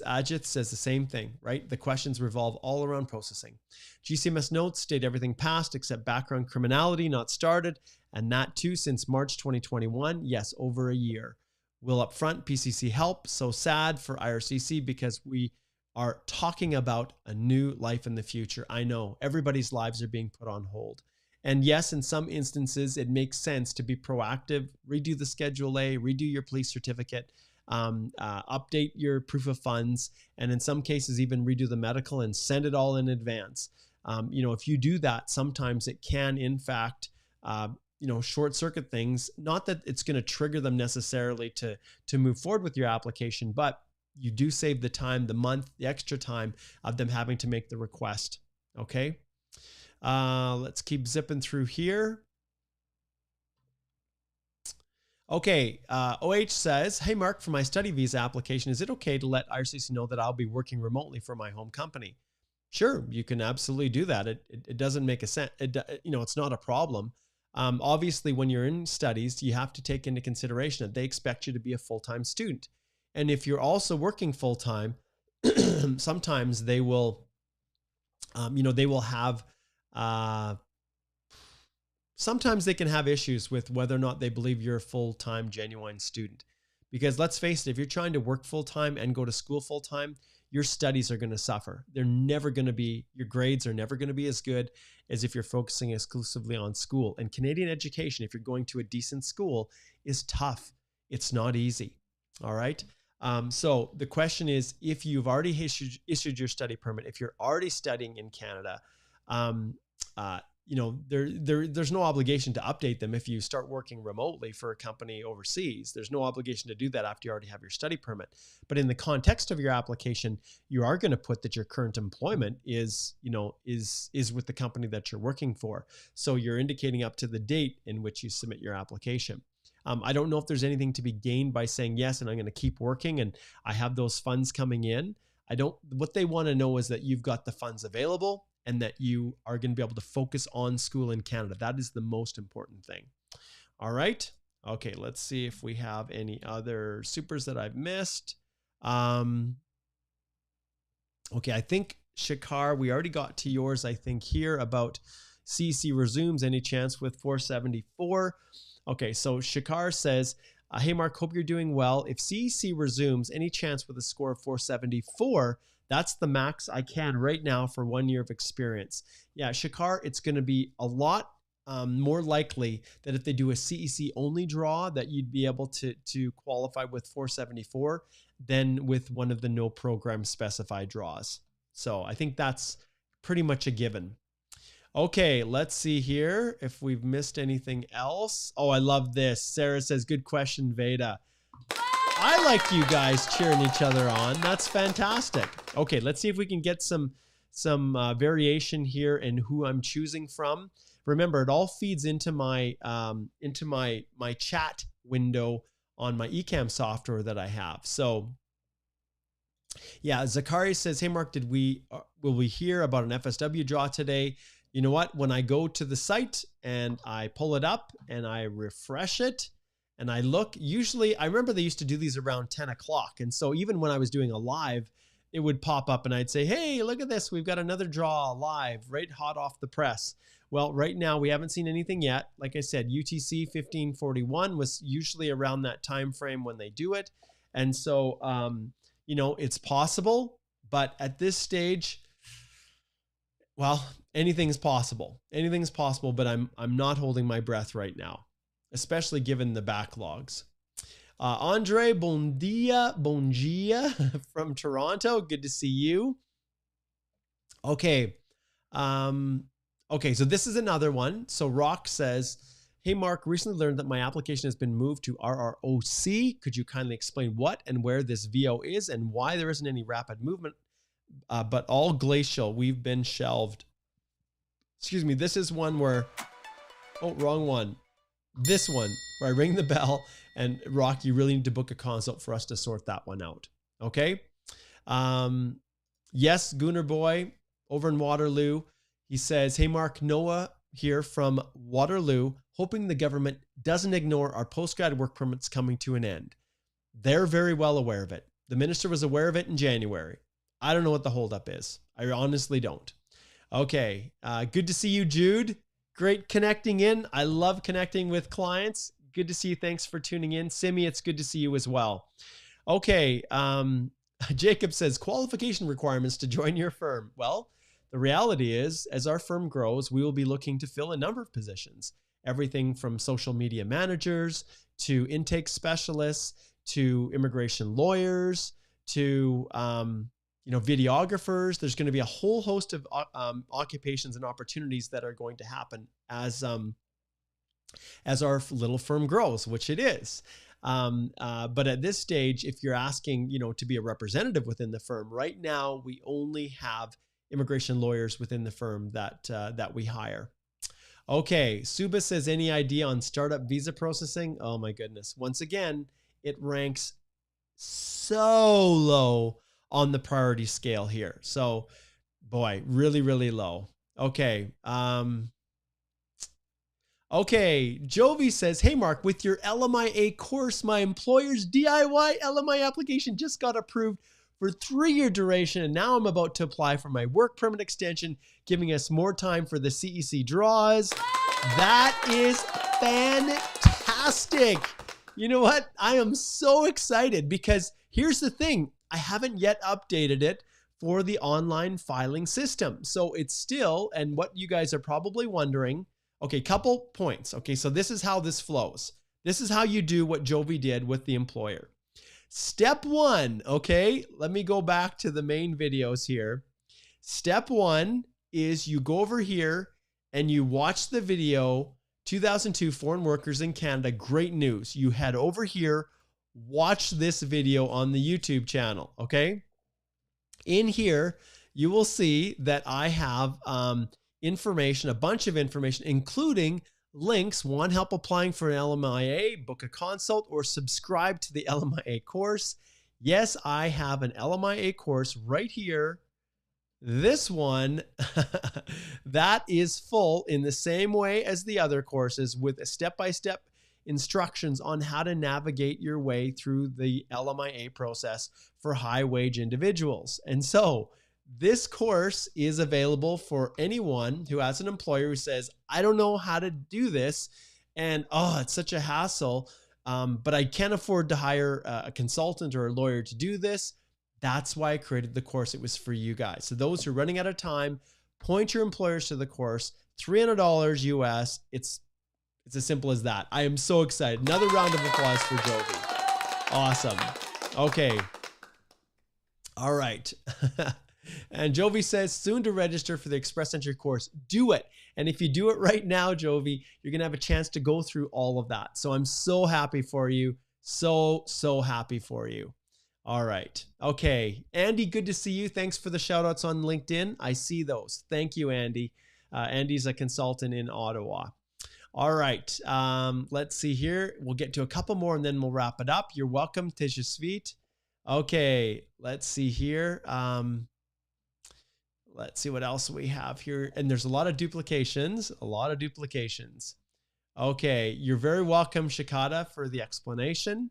S1: Ajit says the same thing, right? The questions revolve all around processing. GCMS notes state everything passed except background criminality not started. And that too, since March 2021. Yes, over a year. Will upfront PCC help? So sad for Ircc because we are talking about a new life in the future. I know everybody's lives are being put on hold. And yes, in some instances, it makes sense to be proactive, redo the Schedule A, redo your police certificate, update your proof of funds, and in some cases, even redo the medical and send it all in advance. If you do that, sometimes it can, in fact, short circuit things. Not that it's going to trigger them necessarily to move forward with your application, but you do save the time, the month, the extra time of them having to make the request. Okay. Let's keep zipping through here. Okay. OH says, hey, Mark, for my study visa application, is it okay to let Ircc know that I'll be working remotely for my home company? Sure. You can absolutely do that. It doesn't make a sense. It's not a problem. Obviously, when you're in studies, you have to take into consideration that they expect you to be a full-time student. And if you're also working full-time, sometimes they will, sometimes they can have issues with whether or not they believe you're a full-time, genuine student. Because let's face it, if you're trying to work full-time and go to school full-time, your studies are going to suffer. They're never going to be, your grades are never going to be as good as if you're focusing exclusively on school. And Canadian education, if you're going to a decent school, is tough. It's not easy. All right. So the question is, if you've already issued your study permit, if you're already studying in Canada, there's no obligation to update them if you start working remotely for a company overseas. There's no obligation to do that after you already have your study permit. But in the context of your application, you are going to put that your current employment is with the company that you're working for. So you're indicating up to the date in which you submit your application. I don't know if there's anything to be gained by saying yes, and I'm going to keep working and I have those funds coming in. What they want to know is that you've got the funds available and that you are going to be able to focus on school in Canada. That is the most important thing. All right. Okay. Let's see if we have any other supers that I've missed. Okay. I think Shakar, we already got to yours, I think here about CEC resumes any chance with 474. Okay. So Shakar says, hey, Mark, hope you're doing well. If CEC resumes any chance with a score of 474, that's the max I can right now for 1 year of experience. Yeah, Shakar, it's going to be a lot more likely that if they do a CEC only draw that you'd be able to qualify with 474 than with one of the no program specified draws. So I think that's pretty much a given. Okay, let's see here if we've missed anything else. Oh, I love this. Sarah says, good question, Veda. I like you guys cheering each other on. That's fantastic. Okay, let's see if we can get some variation here in who I'm choosing from. Remember, it all feeds into my chat window on my Ecamm software that I have. So, yeah, Zakari says, "Hey Mark, will we hear about an FSW draw today?" You know what? When I go to the site and I pull it up and I refresh it, and I look, usually, I remember they used to do these around 10 o'clock. And so even when I was doing a live, it would pop up and I'd say, hey, look at this. We've got another draw live, right hot off the press. Well, right now we haven't seen anything yet. Like I said, UTC 1541 was usually around that time frame when they do it. And so, you know, it's possible, but at this stage, well, anything's possible. Anything's possible, but I'm not holding my breath right now, especially given the backlogs. Andre Bongia from Toronto. Good to see you. Okay. Okay, so this is another one. So Rock says, hey, Mark, recently learned that my application has been moved to RROC. Could you kindly explain what and where this VO is and why there isn't any rapid movement, but all glacial? We've been shelved. Excuse me. This is one where, oh, wrong one. This one where I ring the bell and Rock, you really need to book a consult for us to sort that one out. Okay. Yes, Gunnar Boy over in Waterloo. He says, hey, Mark, Noah here from Waterloo, hoping the government doesn't ignore our postgrad work permits coming to an end. They're very well aware of it. The minister was aware of it in January. I don't know what the holdup is. I honestly don't. Okay. Good to see you, Jude. Great connecting in. I love connecting with clients. Good to see you. Thanks for tuning in. Simi, it's good to see you as well. Okay. Jacob says, qualification requirements to join your firm. Well, the reality is, as our firm grows, we will be looking to fill a number of positions, everything from social media managers to intake specialists to immigration lawyers to, you know, videographers. There's going to be a whole host of occupations and opportunities that are going to happen as our little firm grows, which it is. But at this stage, if you're asking, you know, to be a representative within the firm, right now we only have immigration lawyers within the firm that we hire. Okay, Suba says, any idea on startup visa processing? Oh my goodness. Once again, it ranks so low on the priority scale here. So boy, really, really low. Okay. Okay, Jovi says, hey, Mark, with your LMIA course, my employer's DIY LMI application just got approved for 3-year duration, and now I'm about to apply for my work permit extension, giving us more time for the CEC draws. That is fantastic. You know what? I am so excited because here's the thing. I haven't yet updated it for the online filing system. So it's still, and what you guys are probably wondering, okay, couple points. Okay, so this is how this flows. This is how you do what Jovi did with the employer. Step 1, okay, let me go back to the main videos here. Step 1 is you go over here and you watch the video, 2002 Foreign Workers in Canada, great news. You head over here, watch this video on the YouTube channel, okay? In here, you will see that I have information, a bunch of information, including links, want help applying for an LMIA, book a consult, or subscribe to the LMIA course. Yes, I have an LMIA course right here. This one, that is full in the same way as the other courses with a step-by-step instructions on how to navigate your way through the LMIA process for high-wage individuals. And so this course is available for anyone who has an employer who says, I don't know how to do this, and oh, it's such a hassle, but I can't afford to hire a consultant or a lawyer to do this. That's why I created the course. It was for you guys. So those who are running out of time, point your employers to the course, $300 US. It's as simple as that. I am so excited. Another round of applause for Jovi. Awesome. Okay. All right. And Jovi says, soon to register for the Express Entry course. Do it. And if you do it right now, Jovi, you're going to have a chance to go through all of that. So I'm so happy for you. So happy for you. All right. Okay. Andy, good to see you. Thanks for the shout outs on LinkedIn. I see those. Thank you, Andy. Andy's a consultant in Ottawa. All right. Let's see here. We'll get to a couple more and then we'll wrap it up. You're welcome, Tejasveet. Okay. Let's see here. Let's see what else we have here. And there's a lot of duplications, Okay. You're very welcome, Shikata, for the explanation.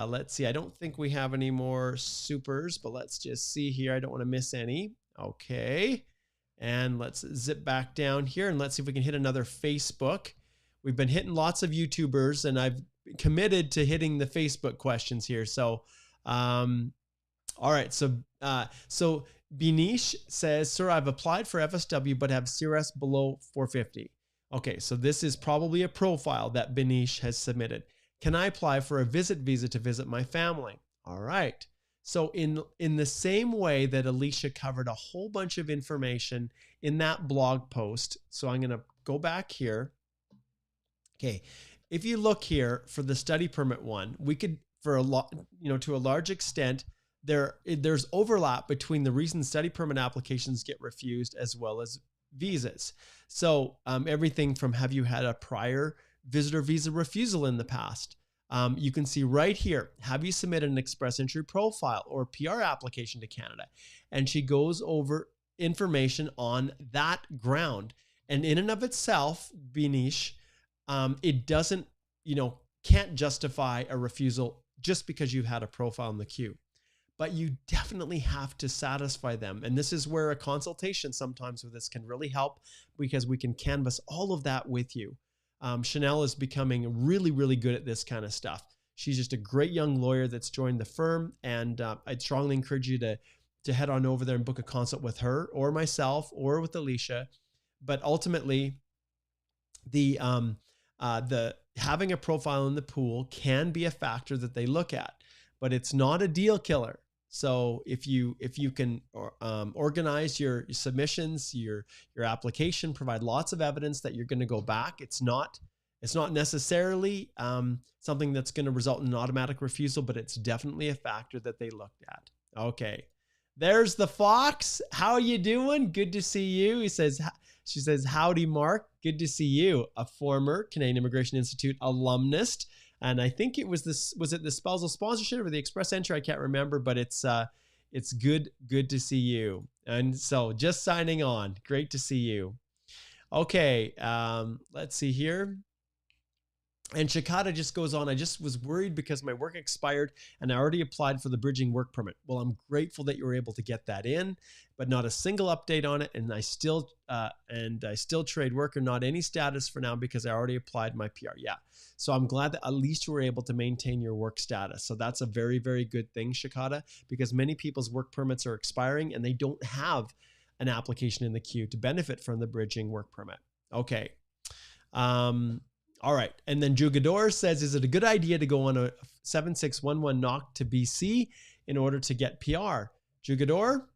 S1: Let's see. I don't think we have any more supers, but let's just see here. I don't want to miss any. Okay. And let's zip back down here and let's see if we can hit another Facebook. We've been hitting lots of YouTubers and I've committed to hitting the Facebook questions here. So, all right. So Binish says, sir, I've applied for FSW, but have CRS below 450. Okay. So this is probably a profile that Binish has submitted. Can I apply for a visit visa to visit my family? All right. So in the same way that Alicia covered a whole bunch of information in that blog post. So I'm going to go back here. Okay. If you look here for the study permit one, we could, for a lot, to a large extent, there's overlap between the reason study permit applications get refused as well as visas. So everything from, have you had a prior visitor visa refusal in the past? You can see right here, have you submitted an express entry profile or PR application to Canada? And she goes over information on that ground. And in and of itself, Binish, it doesn't, can't justify a refusal just because you've had a profile in the queue. But you definitely have to satisfy them. And this is where a consultation sometimes with this can really help, because we can canvas all of that with you. Chanel is becoming really, really good at this kind of stuff. She's just a great young lawyer that's joined the firm. And I'd strongly encourage you to head on over there and book a consult with her or myself or with Alicia. But ultimately, the having a profile in the pool can be a factor that they look at, but it's not a deal killer. So if you can organize your submissions, your application, provide lots of evidence that you're going to go back, it's not necessarily something that's going to result in an automatic refusal, but it's definitely a factor that they looked at. Okay, there's the Fox. How you doing? Good to see you. She says, howdy, Mark. Good to see you. A former Canadian Immigration Institute alumnus. And I think it was it the spousal sponsorship or the express entry? I can't remember, but it's good to see you. And so just signing on. Great to see you. Okay, let's see here. And Shikata just goes on, I just was worried because my work expired and I already applied for the bridging work permit. Well, I'm grateful that you were able to get that in, but not a single update on it. And I still trade worker, not any status for now because I already applied my PR. Yeah. So I'm glad that at least you were able to maintain your work status. So that's a very, very good thing, Shikata, because many people's work permits are expiring and they don't have an application in the queue to benefit from the bridging work permit. Okay. All right. And then Jugador says, is it a good idea to go on a 7611 knock to BC in order to get PR? Jugador,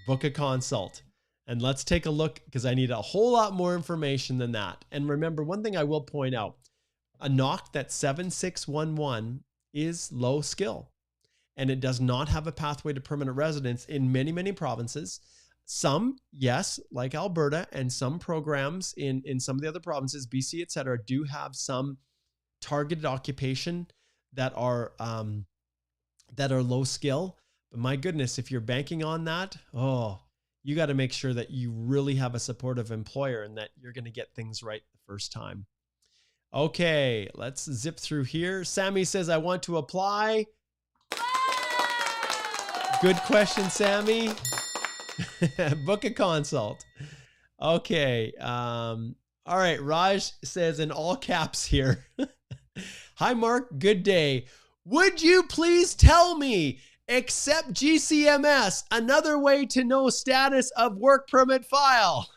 S1: book a consult. And let's take a look, because I need a whole lot more information than that. And remember, one thing I will point out, a knock that's 7611 is low skill. And it does not have a pathway to permanent residence in many, many provinces. Some, yes, like Alberta, and some programs in some of the other provinces, BC, et cetera, do have some targeted occupation that are low skill. But my goodness, if you're banking on that, you got to make sure that you really have a supportive employer and that you're going to get things right the first time. Okay, let's zip through here. Sammy says, I want to apply. Good question, Sammy. Book a consult. Okay. All right. Raj says in all caps here. Hi, Mark. Good day. Would you please tell me, accept GCMS, another way to know status of work permit file?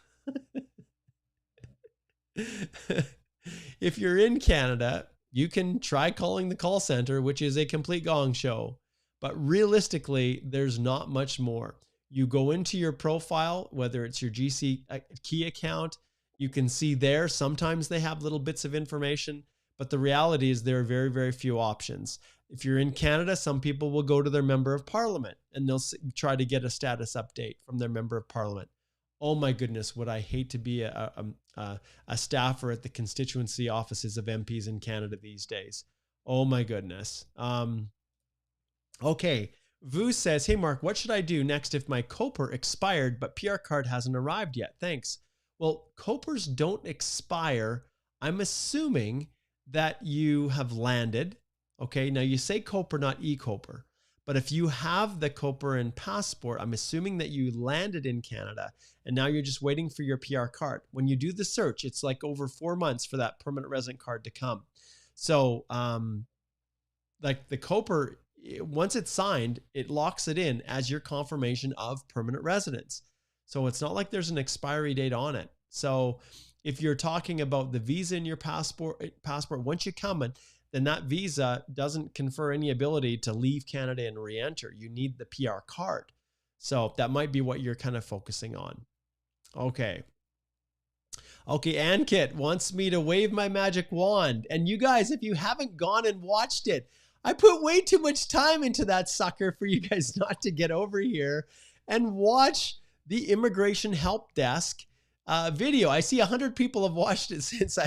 S1: If you're in Canada, you can try calling the call center, which is a complete gong show. But realistically, there's not much more. You go into your profile, whether it's your GC key account, you can see there. Sometimes they have little bits of information, but the reality is there are very, very few options. If you're in Canada, some people will go to their member of parliament and they'll try to get a status update from their member of parliament. Oh my goodness, would I hate to be a staffer at the constituency offices of MPs in Canada these days. Oh my goodness. Okay. Vu says, hey, Mark, what should I do next if my COPR expired, but PR card hasn't arrived yet? Thanks. Well, COPRs don't expire, I'm assuming, that you have landed, okay, now you say COPR, not eCOPR, but if you have the COPR and passport, I'm assuming that you landed in Canada and now you're just waiting for your PR card. When you do the search, it's like over 4 months for that permanent resident card to come. So like the COPR, once it's signed, it locks it in as your confirmation of permanent residence. So it's not like there's an expiry date on it. So if you're talking about the visa in your passport, once you come in, then that visa doesn't confer any ability to leave Canada and re-enter. You need the PR card. So that might be what you're kind of focusing on. Okay. Okay, Ankit wants me to wave my magic wand. And you guys, if you haven't gone and watched it, I put way too much time into that sucker for you guys not to get over here and watch the Immigration Help Desk video. I see 100 people have watched it since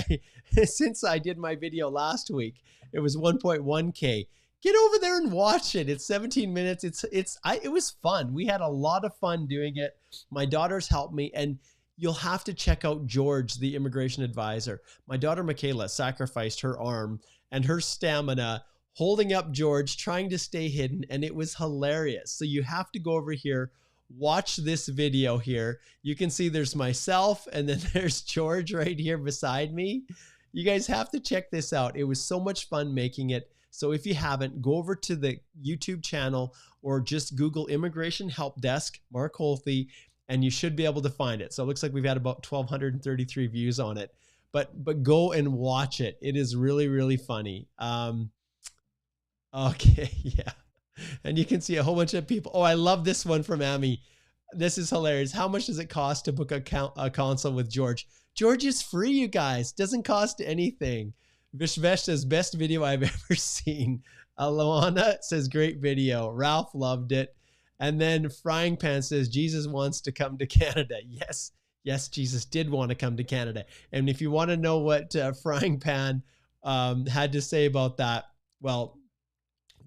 S1: I did my video last week. It was 1.1K. Get over there and watch it. It's 17 minutes. It was fun. We had a lot of fun doing it. My daughters helped me, and you'll have to check out George, the immigration advisor. My daughter Michaela sacrificed her arm and her stamina holding up George, trying to stay hidden, and it was hilarious. So you have to go over here, watch this video here. You can see there's myself, and then there's George right here beside me. You guys have to check this out. It was so much fun making it. So if you haven't, go over to the YouTube channel or just Google Immigration Help Desk, Mark Holthe, and you should be able to find it. So it looks like we've had about 1,233 views on it, but go and watch it. It is really, really funny. Okay, yeah. And you can see a whole bunch of people. Oh, I love this one from Amy. This is hilarious. How much does it cost to book a consult with George? George is free, you guys. Doesn't cost anything. Vishvesh says, best video I've ever seen. Luana says, great video. Ralph loved it. And then Frying Pan says, Jesus wants to come to Canada. Yes, yes, Jesus did want to come to Canada. And if you want to know what Frying Pan had to say about that, well,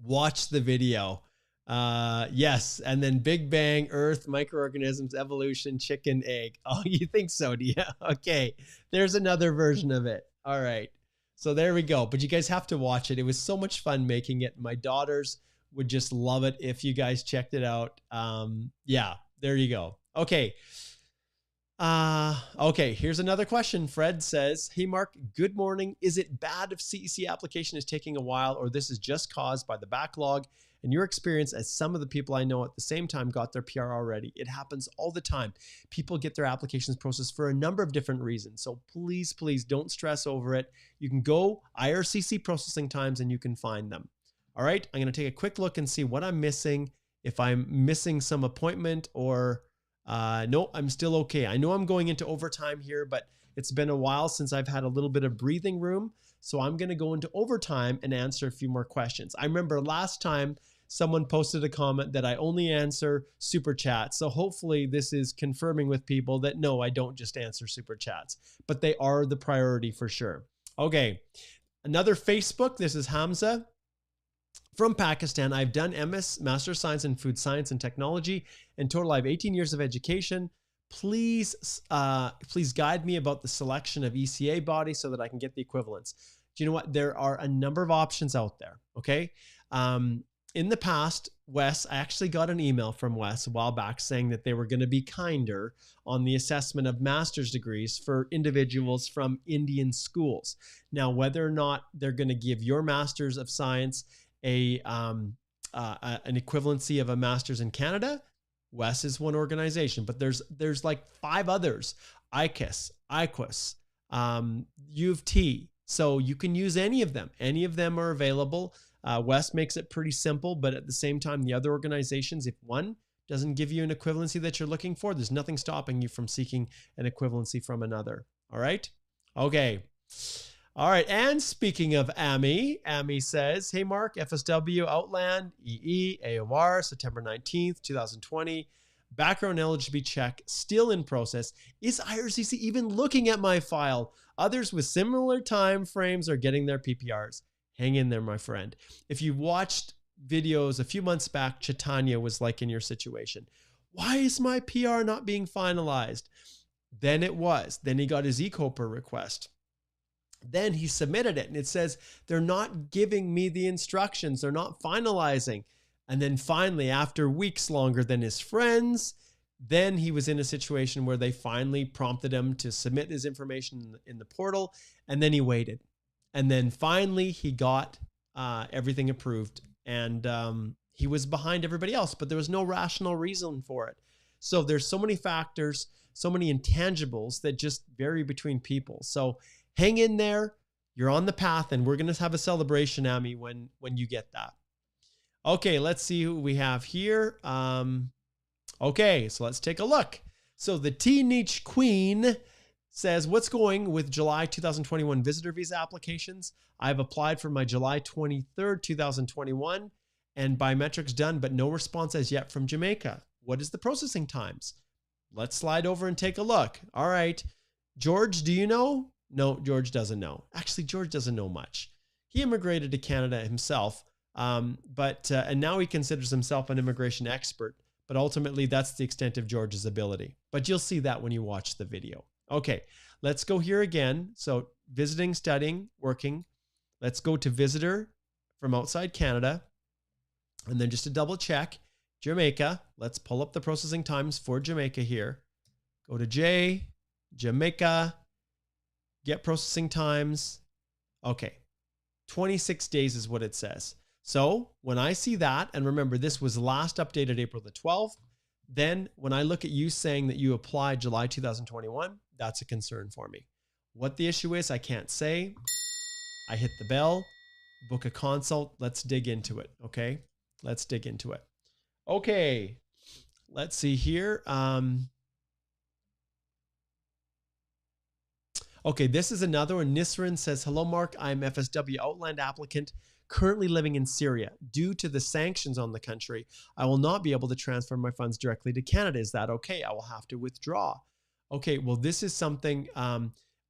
S1: watch the video. Yes. And then Big Bang, Earth, microorganisms, evolution, chicken, egg. Oh, you think so, do you? Okay. There's another version of it. All right. So there we go. But you guys have to watch it. It was so much fun making it. My daughters would just love it if you guys checked it out. Yeah, there you go. Okay. Okay, here's another question. Fred says, hey, Mark, good morning. Is it bad if CEC application is taking a while, or this is just caused by the backlog? And your experience, as some of the people I know at the same time got their PR already. It happens all the time. People get their applications processed for a number of different reasons. So please, please don't stress over it. You can go IRCC processing times and you can find them. All right, I'm going to take a quick look and see what I'm missing. If I'm missing some appointment or no, I'm still okay. I know I'm going into overtime here, but it's been a while since I've had a little bit of breathing room. So I'm going to go into overtime and answer a few more questions. I remember last time someone posted a comment that I only answer super chats. So hopefully this is confirming with people that no, I don't just answer super chats, but they are the priority for sure. Okay. Another Facebook. This is Hamza from Pakistan. I've done MS, Master of Science in Food Science and Technology. In total, I have 18 years of education. Please guide me about the selection of ECA body so that I can get the equivalents. Do you know what? There are a number of options out there. Okay. In the past, Wes, I actually got an email from Wes a while back saying that they were going to be kinder on the assessment of master's degrees for individuals from Indian schools. Now, whether or not they're going to give your Master's of Science an equivalency of a master's in Canada, Wes is one organization, but there's like 5 others: ICAS, IQUIS, U of T. So you can use any of them. Any of them are available. Wes makes it pretty simple, but at the same time, the other organizations, if one doesn't give you an equivalency that you're looking for, there's nothing stopping you from seeking an equivalency from another. All right. Okay. All right. And speaking of Amy says, hey, Mark, FSW, Outland, EE, AOR, September 19th, 2020. Background eligibility check still in process. Is IRCC even looking at my file? Others with similar time frames are getting their PPRs. Hang in there, my friend. If you watched videos a few months back, Chaitanya was like in your situation. Why is my PR not being finalized? Then it was. Then he got his eCOPR request. Then he submitted it and it says, they're not giving me the instructions. They're not finalizing. And then finally, after weeks longer than his friends, then he was in a situation where they finally prompted him to submit his information in the portal. And then he waited. And then finally he got everything approved. And he was behind everybody else, but there was no rational reason for it. So there's so many factors, so many intangibles that just vary between people. So hang in there. You're on the path, and we're going to have a celebration, Amy, when you get that. Okay, let's see who we have here. Okay, so let's take a look. So the Teenage Queen says, what's going with July 2021 visitor visa applications? I've applied for my July 23rd, 2021, and biometrics done, but no response as yet from Jamaica. What is the processing times? Let's slide over and take a look. All right. George, do you know? No, George doesn't know. Actually, George doesn't know much. He immigrated to Canada himself, and now he considers himself an immigration expert. But ultimately, that's the extent of George's ability. But you'll see that when you watch the video. Okay, let's go here again. So visiting, studying, working. Let's go to visitor from outside Canada. And then just to double check, Jamaica. Let's pull up the processing times for Jamaica here. Go to J, Jamaica. Get processing times. Okay. 26 days is what it says. So when I see that, and remember, this was last updated April the 12th. Then when I look at you saying that you applied July 2021, that's a concern for me. What the issue is, I can't say. I hit the bell, book a consult. Let's dig into it. Okay. Let's dig into it. Okay. Let's see here. Okay, this is another one. Nisrin says, hello, Mark. I'm FSW Outland applicant, currently living in Syria. Due to the sanctions on the country, I will not be able to transfer my funds directly to Canada. Is that okay? I will have to withdraw. Okay, well, this is something,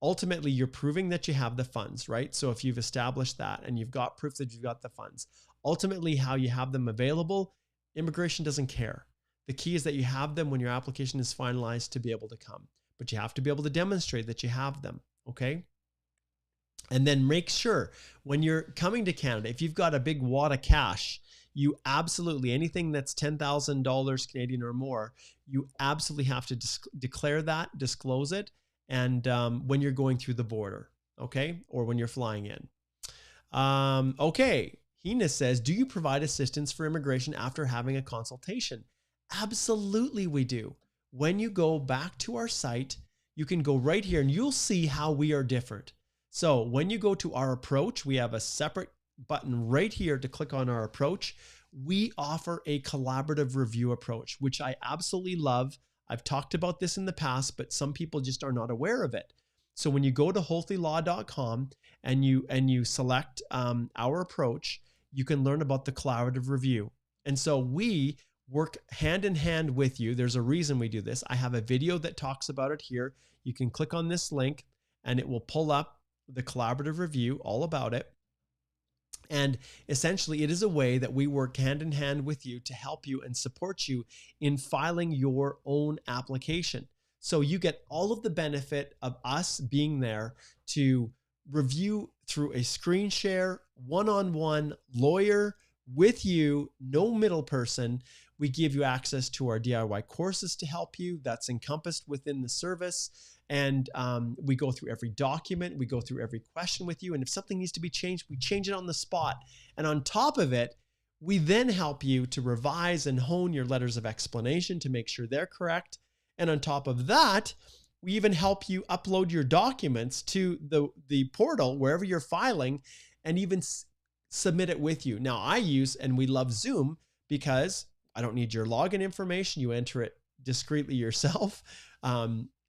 S1: ultimately, you're proving that you have the funds, right? So if you've established that and you've got proof that you've got the funds, ultimately how you have them available, immigration doesn't care. The key is that you have them when your application is finalized to be able to come. But you have to be able to demonstrate that you have them, okay? And then make sure when you're coming to Canada, if you've got a big wad of cash, you absolutely, anything that's $10,000 Canadian or more, you absolutely have to declare that, disclose it, and when you're going through the border, okay? Or when you're flying in. Okay, Hina says, do you provide assistance for immigration after having a consultation? Absolutely we do. When you go back to our site, you can go right here and you'll see how we are different. So when you go to our approach, we have a separate button right here to click on our approach. We offer a collaborative review approach, which I absolutely love. I've talked about this in the past, but some people just are not aware of it. So when you go to holthylaw.com and you select our approach, you can learn about the collaborative review. And so we work hand in hand with you. There's a reason we do this. I have a video that talks about it here. You can click on this link and it will pull up the collaborative review, all about it. And essentially it is a way that we work hand in hand with you to help you and support you in filing your own application. So you get all of the benefit of us being there to review through a screen share, one-on-one lawyer with you, no middle person. We give you access to our DIY courses to help you. That's encompassed within the service. And we go through every document. We go through every question with you. And if something needs to be changed, we change it on the spot. And on top of it, we then help you to revise and hone your letters of explanation to make sure they're correct. And on top of that, we even help you upload your documents to the portal, wherever you're filing, and even submit it with you. Now I use, and we love Zoom because I don't need your login information. You enter it discreetly yourself.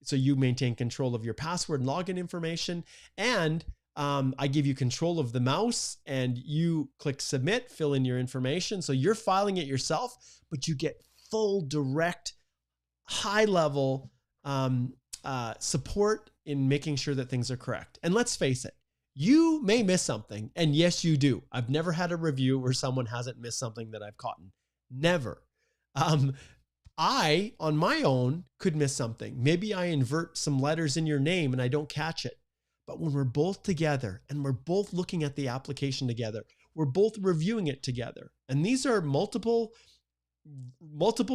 S1: So you maintain control of your password and login information. And I give you control of the mouse and you click submit, fill in your information. So you're filing it yourself, but you get full direct, high level support in making sure that things are correct. And let's face it, you may miss something. And yes, you do. I've never had a review where someone hasn't missed something that I've caught. Never. I, on my own, could miss something. Maybe I invert some letters in your name and I don't catch it. But when we're both together and we're both looking at the application together, we're both reviewing it together. And these are multiple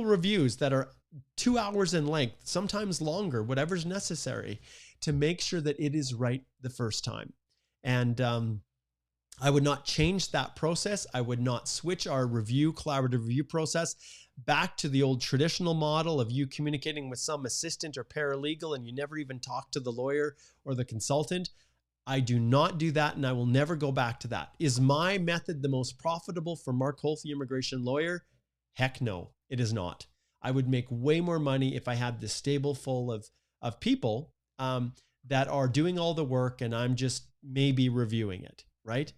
S1: reviews that are 2 hours in length, sometimes longer, whatever's necessary to make sure that it is right the first time. And I would not change that process. I would not switch our collaborative review process back to the old traditional model of you communicating with some assistant or paralegal and you never even talk to the lawyer or the consultant. I do not do that, and I will never go back to that. Is my method the most profitable for Mark Holthe, immigration lawyer? Heck no, it is not. I would make way more money if I had this stable full of people that are doing all the work and I'm just maybe reviewing it, right?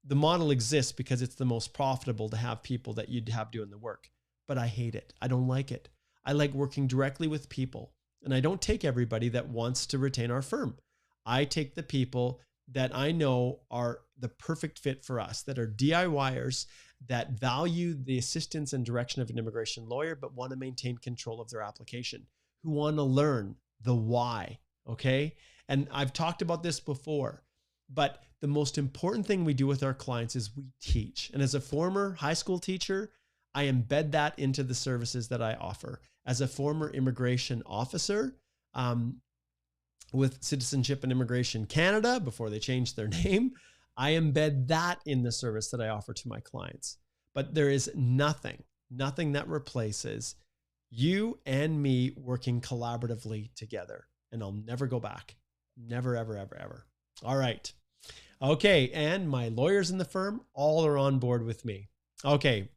S1: The model exists because it's the most profitable to have people that you'd have doing the work. But I hate it. I don't like it. I like working directly with people. And I don't take everybody that wants to retain our firm. I take the people that I know are the perfect fit for us, that are DIYers, that value the assistance and direction of an immigration lawyer, but want to maintain control of their application, who want to learn the why, okay? And I've talked about this before, but the most important thing we do with our clients is we teach. And as a former high school teacher, I embed that into the services that I offer. As a former immigration officer with Citizenship and Immigration Canada, before they changed their name, I embed that in the service that I offer to my clients. But there is nothing that replaces you and me working collaboratively together. And I'll never go back. Never, ever, ever, ever. All right. Okay. And my lawyers in the firm all are on board with me. Okay.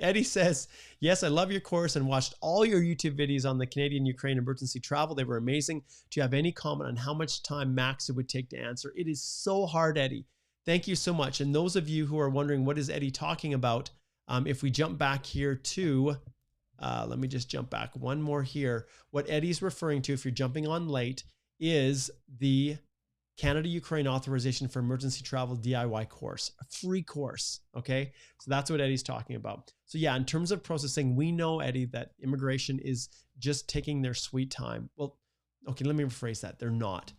S1: Eddie says, yes, I love your course and watched all your YouTube videos on the Canadian-Ukraine emergency travel. They were amazing. Do you have any comment on how much time max it would take to answer? It is so hard, Eddie. Thank you so much. And those of you who are wondering, what is Eddie talking about? If we jump back here to, let me just jump back one more here. What Eddie's referring to, if you're jumping on late, is the Canada-Ukraine Authorization for Emergency Travel DIY course, a free course, okay? So that's what Eddie's talking about. So yeah, in terms of processing, we know, Eddie, that immigration is just taking their sweet time. Well, okay, let me rephrase that. They're not.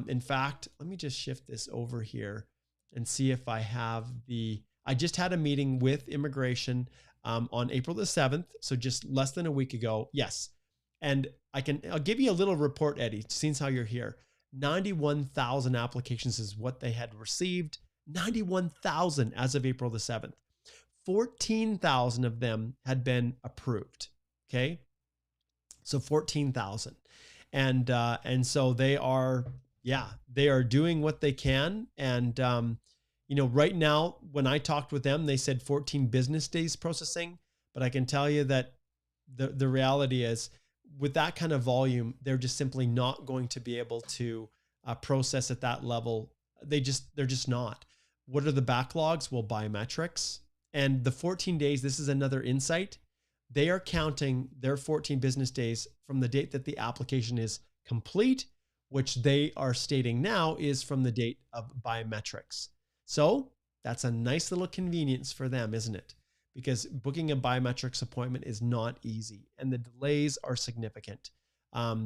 S1: In fact, let me just shift this over here and see if I have I just had a meeting with immigration on April the 7th, so just less than a week ago. Yes. And I'll give you a little report, Eddie, since how you're here. 91,000 applications is what they had received. 91,000 as of April the 7th. 14,000 of them had been approved. Okay. So 14,000. And so they are doing what they can. And, right now, when I talked with them, they said 14 business days processing, but I can tell you that the reality is, with that kind of volume, they're just simply not going to be able to process at that level. They're just not. What are the backlogs? Well, biometrics. And the 14 days, this is another insight. They are counting their 14 business days from the date that the application is complete, which they are stating now is from the date of biometrics. So that's a nice little convenience for them, isn't it? Because booking a biometrics appointment is not easy and the delays are significant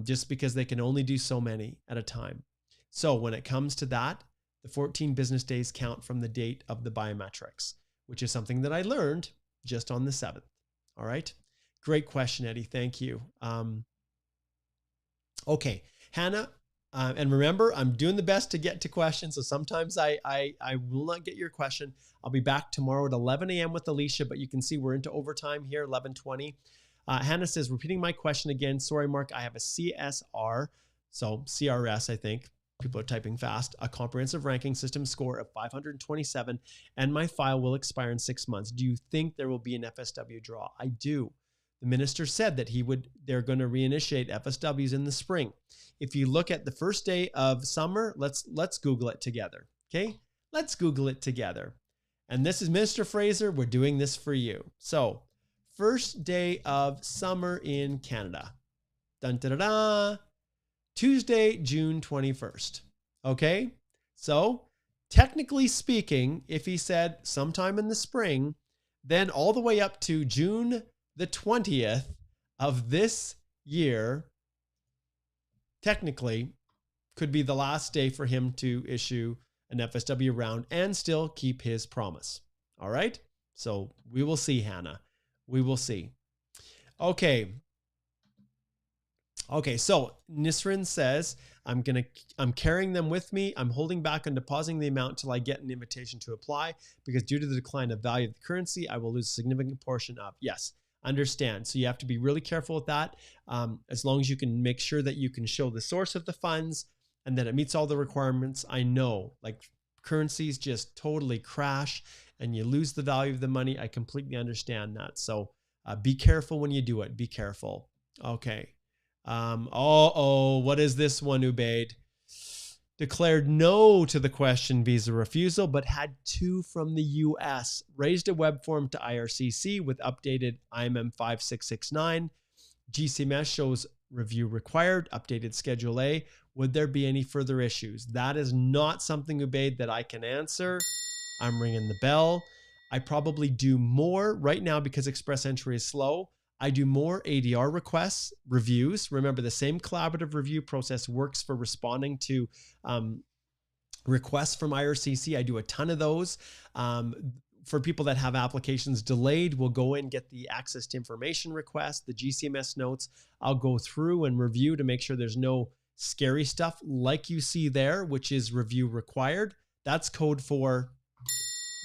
S1: just because they can only do so many at a time. So when it comes to that, the 14 business days count from the date of the biometrics, which is something that I learned just on the 7th. All right. Great question, Eddie. Thank you. Okay, Hannah. And remember, I'm doing the best to get to questions. So sometimes I will not get your question. I'll be back tomorrow at 11 a.m. with Alicia, but you can see we're into overtime here, 11:20. Hannah says, repeating my question again. Sorry, Mark, I have a CSR. So CRS, I think. People are typing fast. A comprehensive ranking system score of 527, and my file will expire in 6 months. Do you think there will be an FSW draw? I do. The minister said that they're going to reinitiate FSWs in the spring. If you look at the first day of summer, let's Google it together. Okay, let's Google it together. And this is Minister Fraser. We're doing this for you. So, first day of summer in Canada. Dun, da, da, da. Tuesday, June 21st. Okay, so technically speaking, if he said sometime in the spring, then all the way up to June the 20th of this year, technically, could be the last day for him to issue an FSW round and still keep his promise. All right. So we will see, Hannah. We will see. Okay. Okay. So Nisrin says, I'm carrying them with me. I'm holding back on depositing the amount till I get an invitation to apply, because due to the decline of value of the currency, I will lose a significant portion of. Yes, understand. So you have to be really careful with that. As long as you can make sure that you can show the source of the funds and that it meets all the requirements. I know, like, currencies just totally crash and you lose the value of the money. I completely understand that. So be careful when you do it. Be careful. Okay. What is this one, Ubaid? Declared no to the question visa refusal, but had 2 from the US. Raised a web form to Ircc with updated IMM 5669. GCMS shows review required, updated Schedule A. Would there be any further issues? That is not something, Ubaid, that I can answer. I'm ringing the bell. I probably do more right now because Express Entry is slow. I do more ADR requests, reviews. Remember, the same collaborative review process works for responding to requests from Ircc. I do a ton of those. For people that have applications delayed, we'll go in, get the access to information request, the GCMS notes. I'll go through and review to make sure there's no scary stuff like you see there, which is review required. That's code for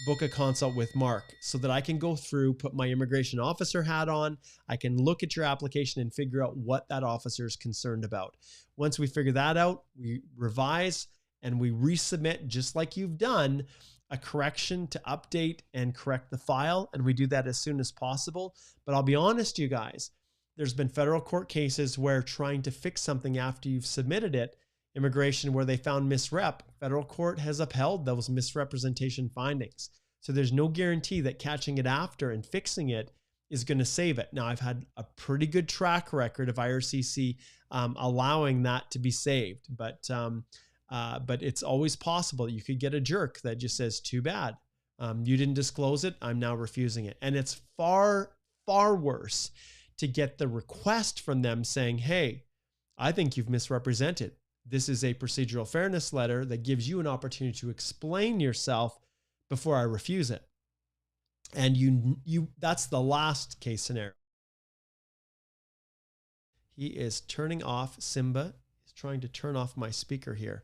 S1: book a consult with Mark, so that I can go through, put my immigration officer hat on. I can look at your application and figure out what that officer is concerned about. Once we figure that out, we revise and we resubmit, just like you've done, a correction to update and correct the file. And we do that as soon as possible. But I'll be honest, you guys, there's been federal court cases where trying to fix something after you've submitted it, immigration, where they found misrep, federal court has upheld those misrepresentation findings. So there's no guarantee that catching it after and fixing it is going to save it. Now, I've had a pretty good track record of Ircc allowing that to be saved, but it's always possible you could get a jerk that just says, too bad. You didn't disclose it. I'm now refusing it. And it's far, far worse to get the request from them saying, hey, I think you've misrepresented. This is a procedural fairness letter that gives you an opportunity to explain yourself before I refuse it. And that's the last case scenario. He is turning off Simba. He's trying to turn off my speaker here.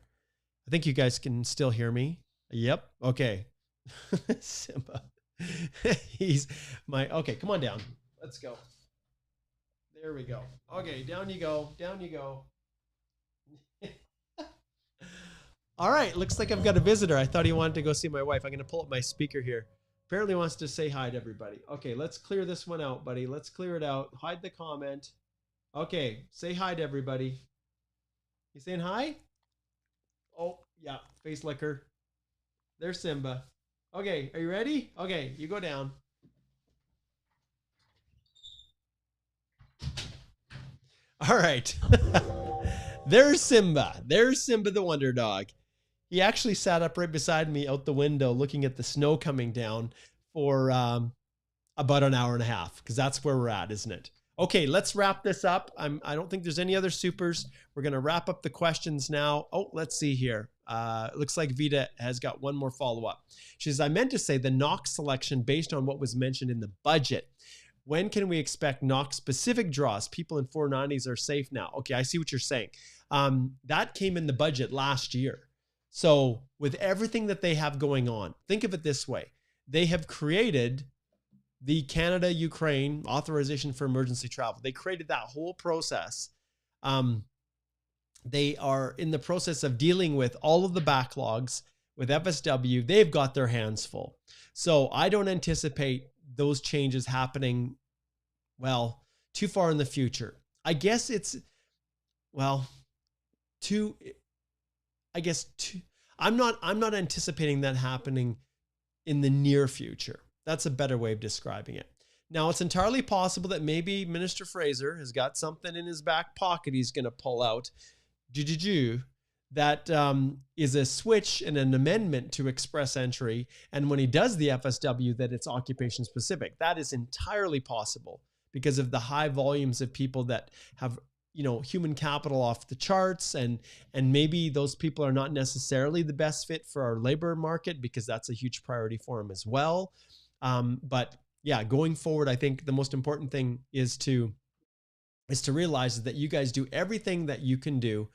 S1: I think you guys can still hear me. Yep. Okay. Simba. Okay, come on down. Let's go. There we go. Okay, down you go. Down you go. All right, looks like I've got a visitor. I thought he wanted to go see my wife. I'm going to pull up my speaker here. Apparently wants to say hi to everybody. Okay, let's clear this one out, buddy. Let's clear it out. Hide the comment. Okay, say hi to everybody. You saying hi? Oh, yeah, face licker. There's Simba. Okay, are you ready? Okay, you go down. All right. There's Simba. There's Simba the Wonder Dog. He actually sat up right beside me out the window looking at the snow coming down for about an hour and a half, because that's where we're at, isn't it? Okay, let's wrap this up. I don't think there's any other supers. We're going to wrap up the questions now. Oh, let's see here. Looks like Vita has got one more follow-up. She says, I meant to say the Knox selection based on what was mentioned in the budget. When can we expect Knox specific draws? People in 490s are safe now. Okay, I see what you're saying. That came in the budget last year. So with everything that they have going on, think of it this way. They have created the Canada-Ukraine authorization for emergency travel. They created that whole process. They are in the process of dealing with all of the backlogs with FSW. They've got their hands full. So I don't anticipate those changes happening, well, too far in the future. I guess it's, well, I'm not anticipating that happening in the near future. That's a better way of describing it. Now, it's entirely possible that maybe Minister Fraser has got something in his back pocket he's going to pull out. That is a switch and an amendment to Express Entry. And when he does the FSW, that it's occupation specific. That is entirely possible because of the high volumes of people that have, human capital off the charts, and maybe those people are not necessarily the best fit for our labor market, because that's a huge priority for them as well. But yeah, going forward, I think the most important thing is to realize that you guys do everything that you can do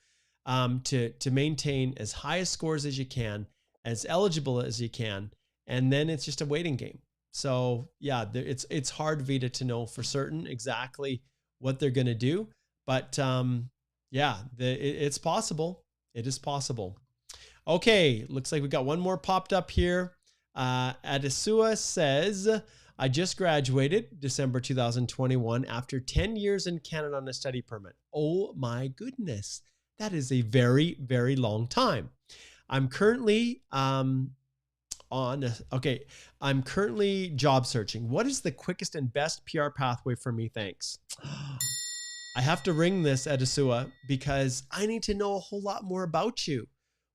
S1: to maintain as high a scores as you can, as eligible as you can, and then it's just a waiting game. So yeah, it's hard, Vita, to know for certain exactly what they're going to do, but yeah, it's possible. It is possible. Okay, looks like we got one more popped up here. Adesua says, I just graduated December 2021 after 10 years in Canada on a study permit. Oh my goodness. That is a very, very long time. I'm currently I'm currently job searching. What is the quickest and best PR pathway for me? Thanks. I have to ring this, Adesua, because I need to know a whole lot more about you.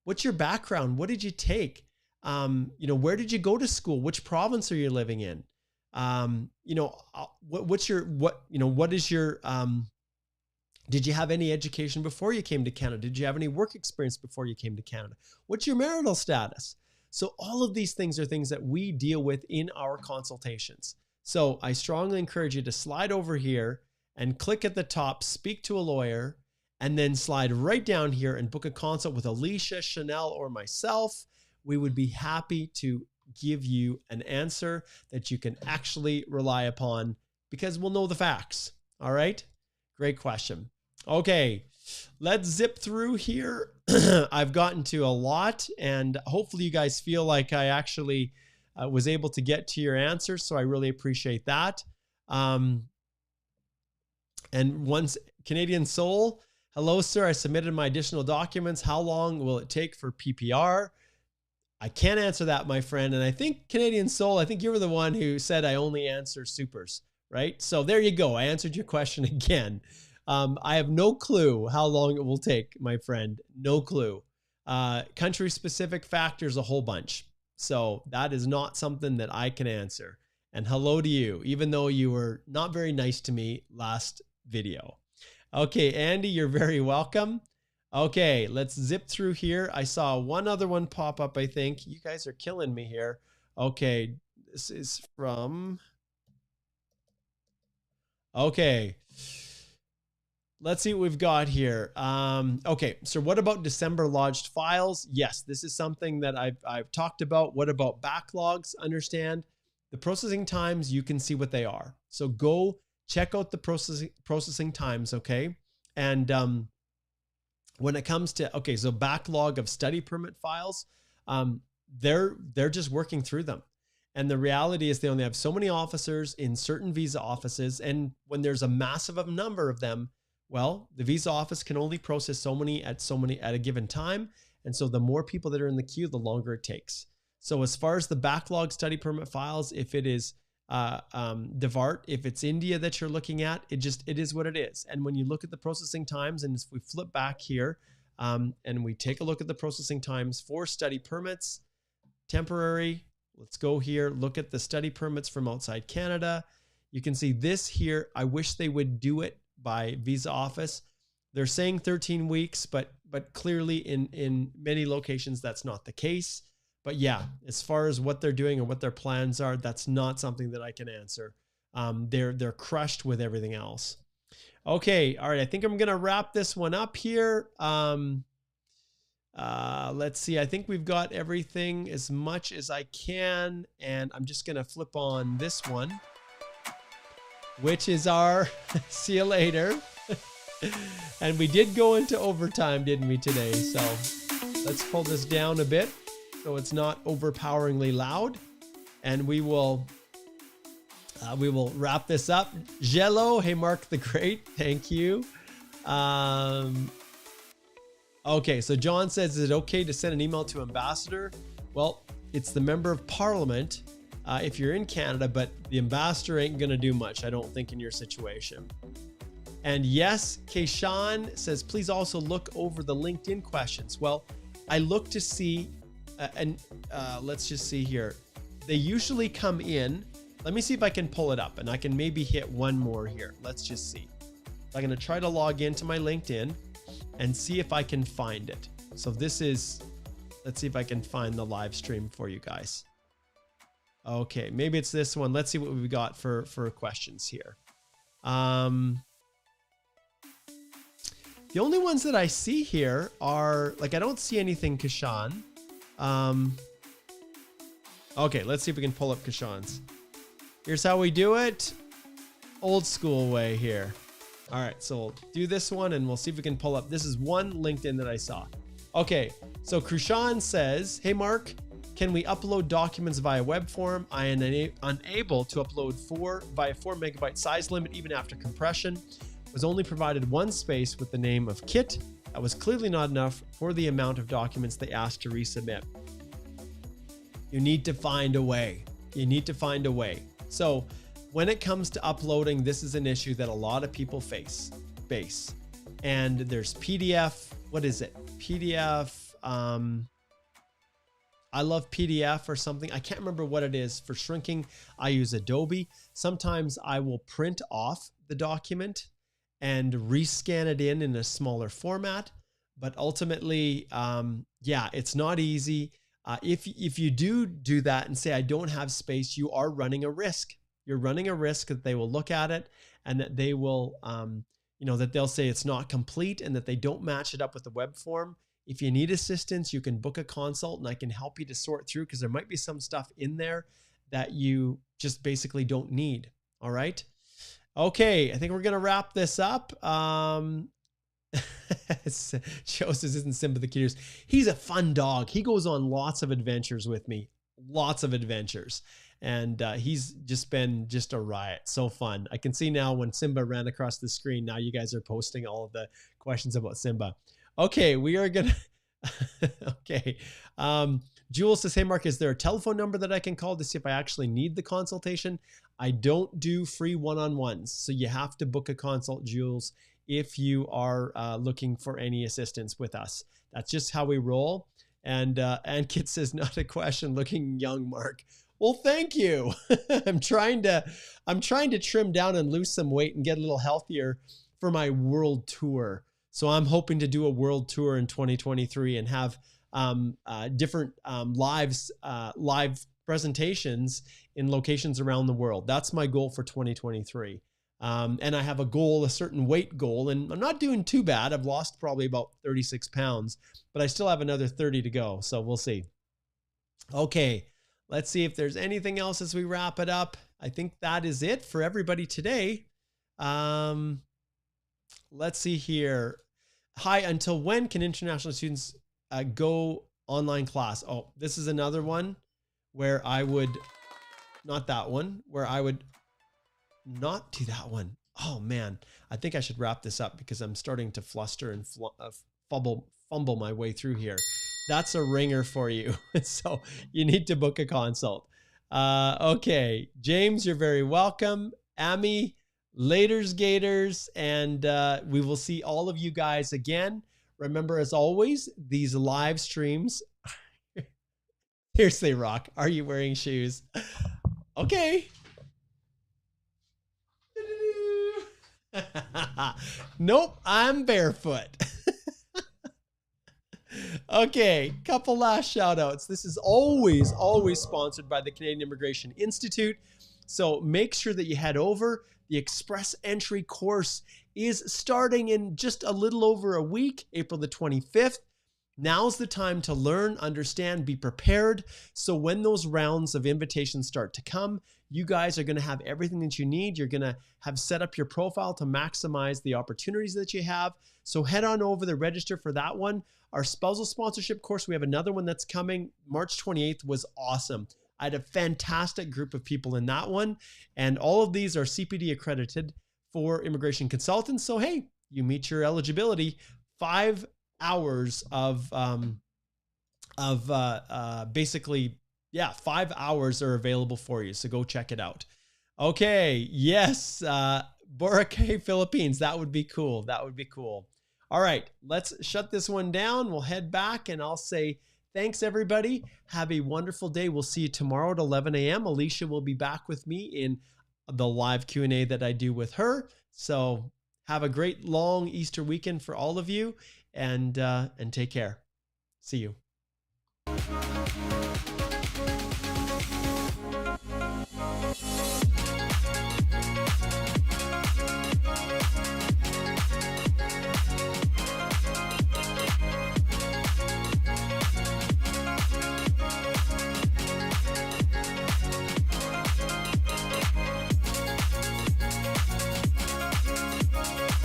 S1: What's your background? What did you take? Where did you go to school? Which province are you living in? Did you have any education before you came to Canada? Did you have any work experience before you came to Canada? What's your marital status? So all of these things are things that we deal with in our consultations. So I strongly encourage you to slide over here and click at the top, speak to a lawyer, and then slide right down here and book a consult with Alicia, Chanel, or myself. We would be happy to give you an answer that you can actually rely upon, because we'll know the facts. All right. Great question. Okay, let's zip through here. I've gotten to a lot, and hopefully you guys feel like I actually was able to get to your answers. So I really appreciate that. And once Canadian Soul, hello, sir. I submitted my additional documents. How long will it take for PPR? I can't answer that, my friend. And I think Canadian Soul, I think you were the one who said I only answer supers, right? So there you go. I answered your question again. I have no clue how long it will take, my friend. No clue. Country specific factors, a whole bunch. So that is not something that I can answer. And hello to you, even though you were not very nice to me last video. Okay, Andy, you're very welcome. Okay, let's zip through here. I saw one other one pop up, I think. You guys are killing me here. Okay, this is from... Okay. Let's see what we've got here. Okay, so what about December lodged files? Yes, this is something that I've talked about. What about backlogs? Understand the processing times, you can see what they are. So go check out the processing times, okay? And when it comes to, okay, so backlog of study permit files, they're just working through them. And the reality is they only have so many officers in certain visa offices. And when there's a massive number of them, well, the visa office can only process so many at a given time. And so the more people that are in the queue, the longer it takes. So as far as the backlog study permit files, if it is DeVart, if it's India that you're looking at, it is what it is. And when you look at the processing times, and if we flip back here and we take a look at the processing times for study permits, temporary, let's go here, look at the study permits from outside Canada. You can see this here. I wish they would do it by visa office. They're saying 13 weeks, but clearly in many locations, that's not the case. But yeah, as far as what they're doing and what their plans are, that's not something that I can answer. They're crushed with everything else. Okay. All right. I think I'm going to wrap this one up here. Let's see. I think we've got everything as much as I can. And I'm just going to flip on this one, which is our see you later. And we did go into overtime, didn't we, today? So let's pull this down a bit so it's not overpoweringly loud. And we will wrap this up. Jello, hey, Mark the Great, thank you. Okay, so John says, is it okay to send an email to ambassador? Well, it's the member of parliament if you're in Canada, but the ambassador ain't going to do much, I don't think, in your situation. And yes, Keishan says, please also look over the LinkedIn questions. Well, I look to see, let's just see here. They usually come in. Let me see if I can pull it up, and I can maybe hit one more here. Let's just see. I'm going to try to log into my LinkedIn and see if I can find it. So this is, let's see if I can find the live stream for you guys. Okay, maybe it's this one. Let's see what we've got for questions here. The only ones that I see here are, like, I don't see anything Kashan. Okay, let's see if we can pull up Kashan's. Here's how we do it. Old school way here. All right, so we'll do this one and we'll see if we can pull up. This is one LinkedIn that I saw. Okay, so Krushan says, hey, Mark, can we upload documents via web form? I am unable to upload via 4 megabyte size limit, even after compression. Was only provided one space with the name of Kit. That was clearly not enough for the amount of documents they asked to resubmit. You need to find a way. You need to find a way. So when it comes to uploading, this is an issue that a lot of people face. And there's PDF. What is it? PDF. I love PDF or something. I can't remember what it is. For shrinking, I use Adobe. Sometimes I will print off the document and rescan it in a smaller format. But ultimately, yeah, it's not easy. If you do that and say, I don't have space, you are running a risk. You're running a risk that they will look at it and that they will, that they'll say it's not complete and that they don't match it up with the web form. If you need assistance, you can book a consult and I can help you to sort through, because there might be some stuff in there that you just basically don't need. All right. Okay. I think we're going to wrap this up. Joe says, isn't Simba the cutest? He's a fun dog. He goes on lots of adventures with me, lots of adventures. And he's just been a riot. So fun. I can see now when Simba ran across the screen, now you guys are posting all of the questions about Simba. Okay, we are going to, okay. Jules says, hey, Mark, is there a telephone number that I can call to see if I actually need the consultation? I don't do free one-on-ones. So you have to book a consult, Jules, if you are looking for any assistance with us. That's just how we roll. And Kit says, not a question, looking young, Mark. Well, thank you. I'm trying to trim down and lose some weight and get a little healthier for my world tour. So I'm hoping to do a world tour in 2023 and have different live presentations in locations around the world. That's my goal for 2023. And I have a certain weight goal, and I'm not doing too bad. I've lost probably about 36 pounds, but I still have another 30 to go. So we'll see. Okay. Let's see if there's anything else as we wrap it up. I think that is it for everybody today. Let's see here. Hi, until when can international students go online class? Oh, this is another one where I would, not that one, where I would not do that one. Oh man, I think I should wrap this up because I'm starting to fluster and fumble my way through here. That's a ringer for you. So you need to book a consult. Okay. James, you're very welcome. Amy, laters gators. And we will see all of you guys again. Remember, as always, these live streams. Seriously, Rock, are you wearing shoes? Okay. Nope, I'm barefoot. Okay, couple last shout outs. This is always sponsored by the Canadian Immigration Institute. So make sure that you head over. The Express Entry course is starting in just a little over a week, April the 25th. Now's the time to learn, understand, be prepared. So when those rounds of invitations start to come, you guys are going to have everything that you need. You're going to have set up your profile to maximize the opportunities that you have. So head on over to register for that one. Our spousal sponsorship course, we have another one that's coming. March 28th was awesome. I had a fantastic group of people in that one. And all of these are CPD accredited for immigration consultants. So, hey, you meet your eligibility. 5 hours of basically, yeah, 5 hours are available for you. So go check it out. Okay. Yes. Boracay, Philippines. That would be cool. That would be cool. All right, let's shut this one down. We'll head back and I'll say thanks, everybody. Have a wonderful day. We'll see you tomorrow at 11 a.m. Alicia will be back with me in the live Q&A that I do with her. So Have a great long Easter weekend for all of you, and take care. See you.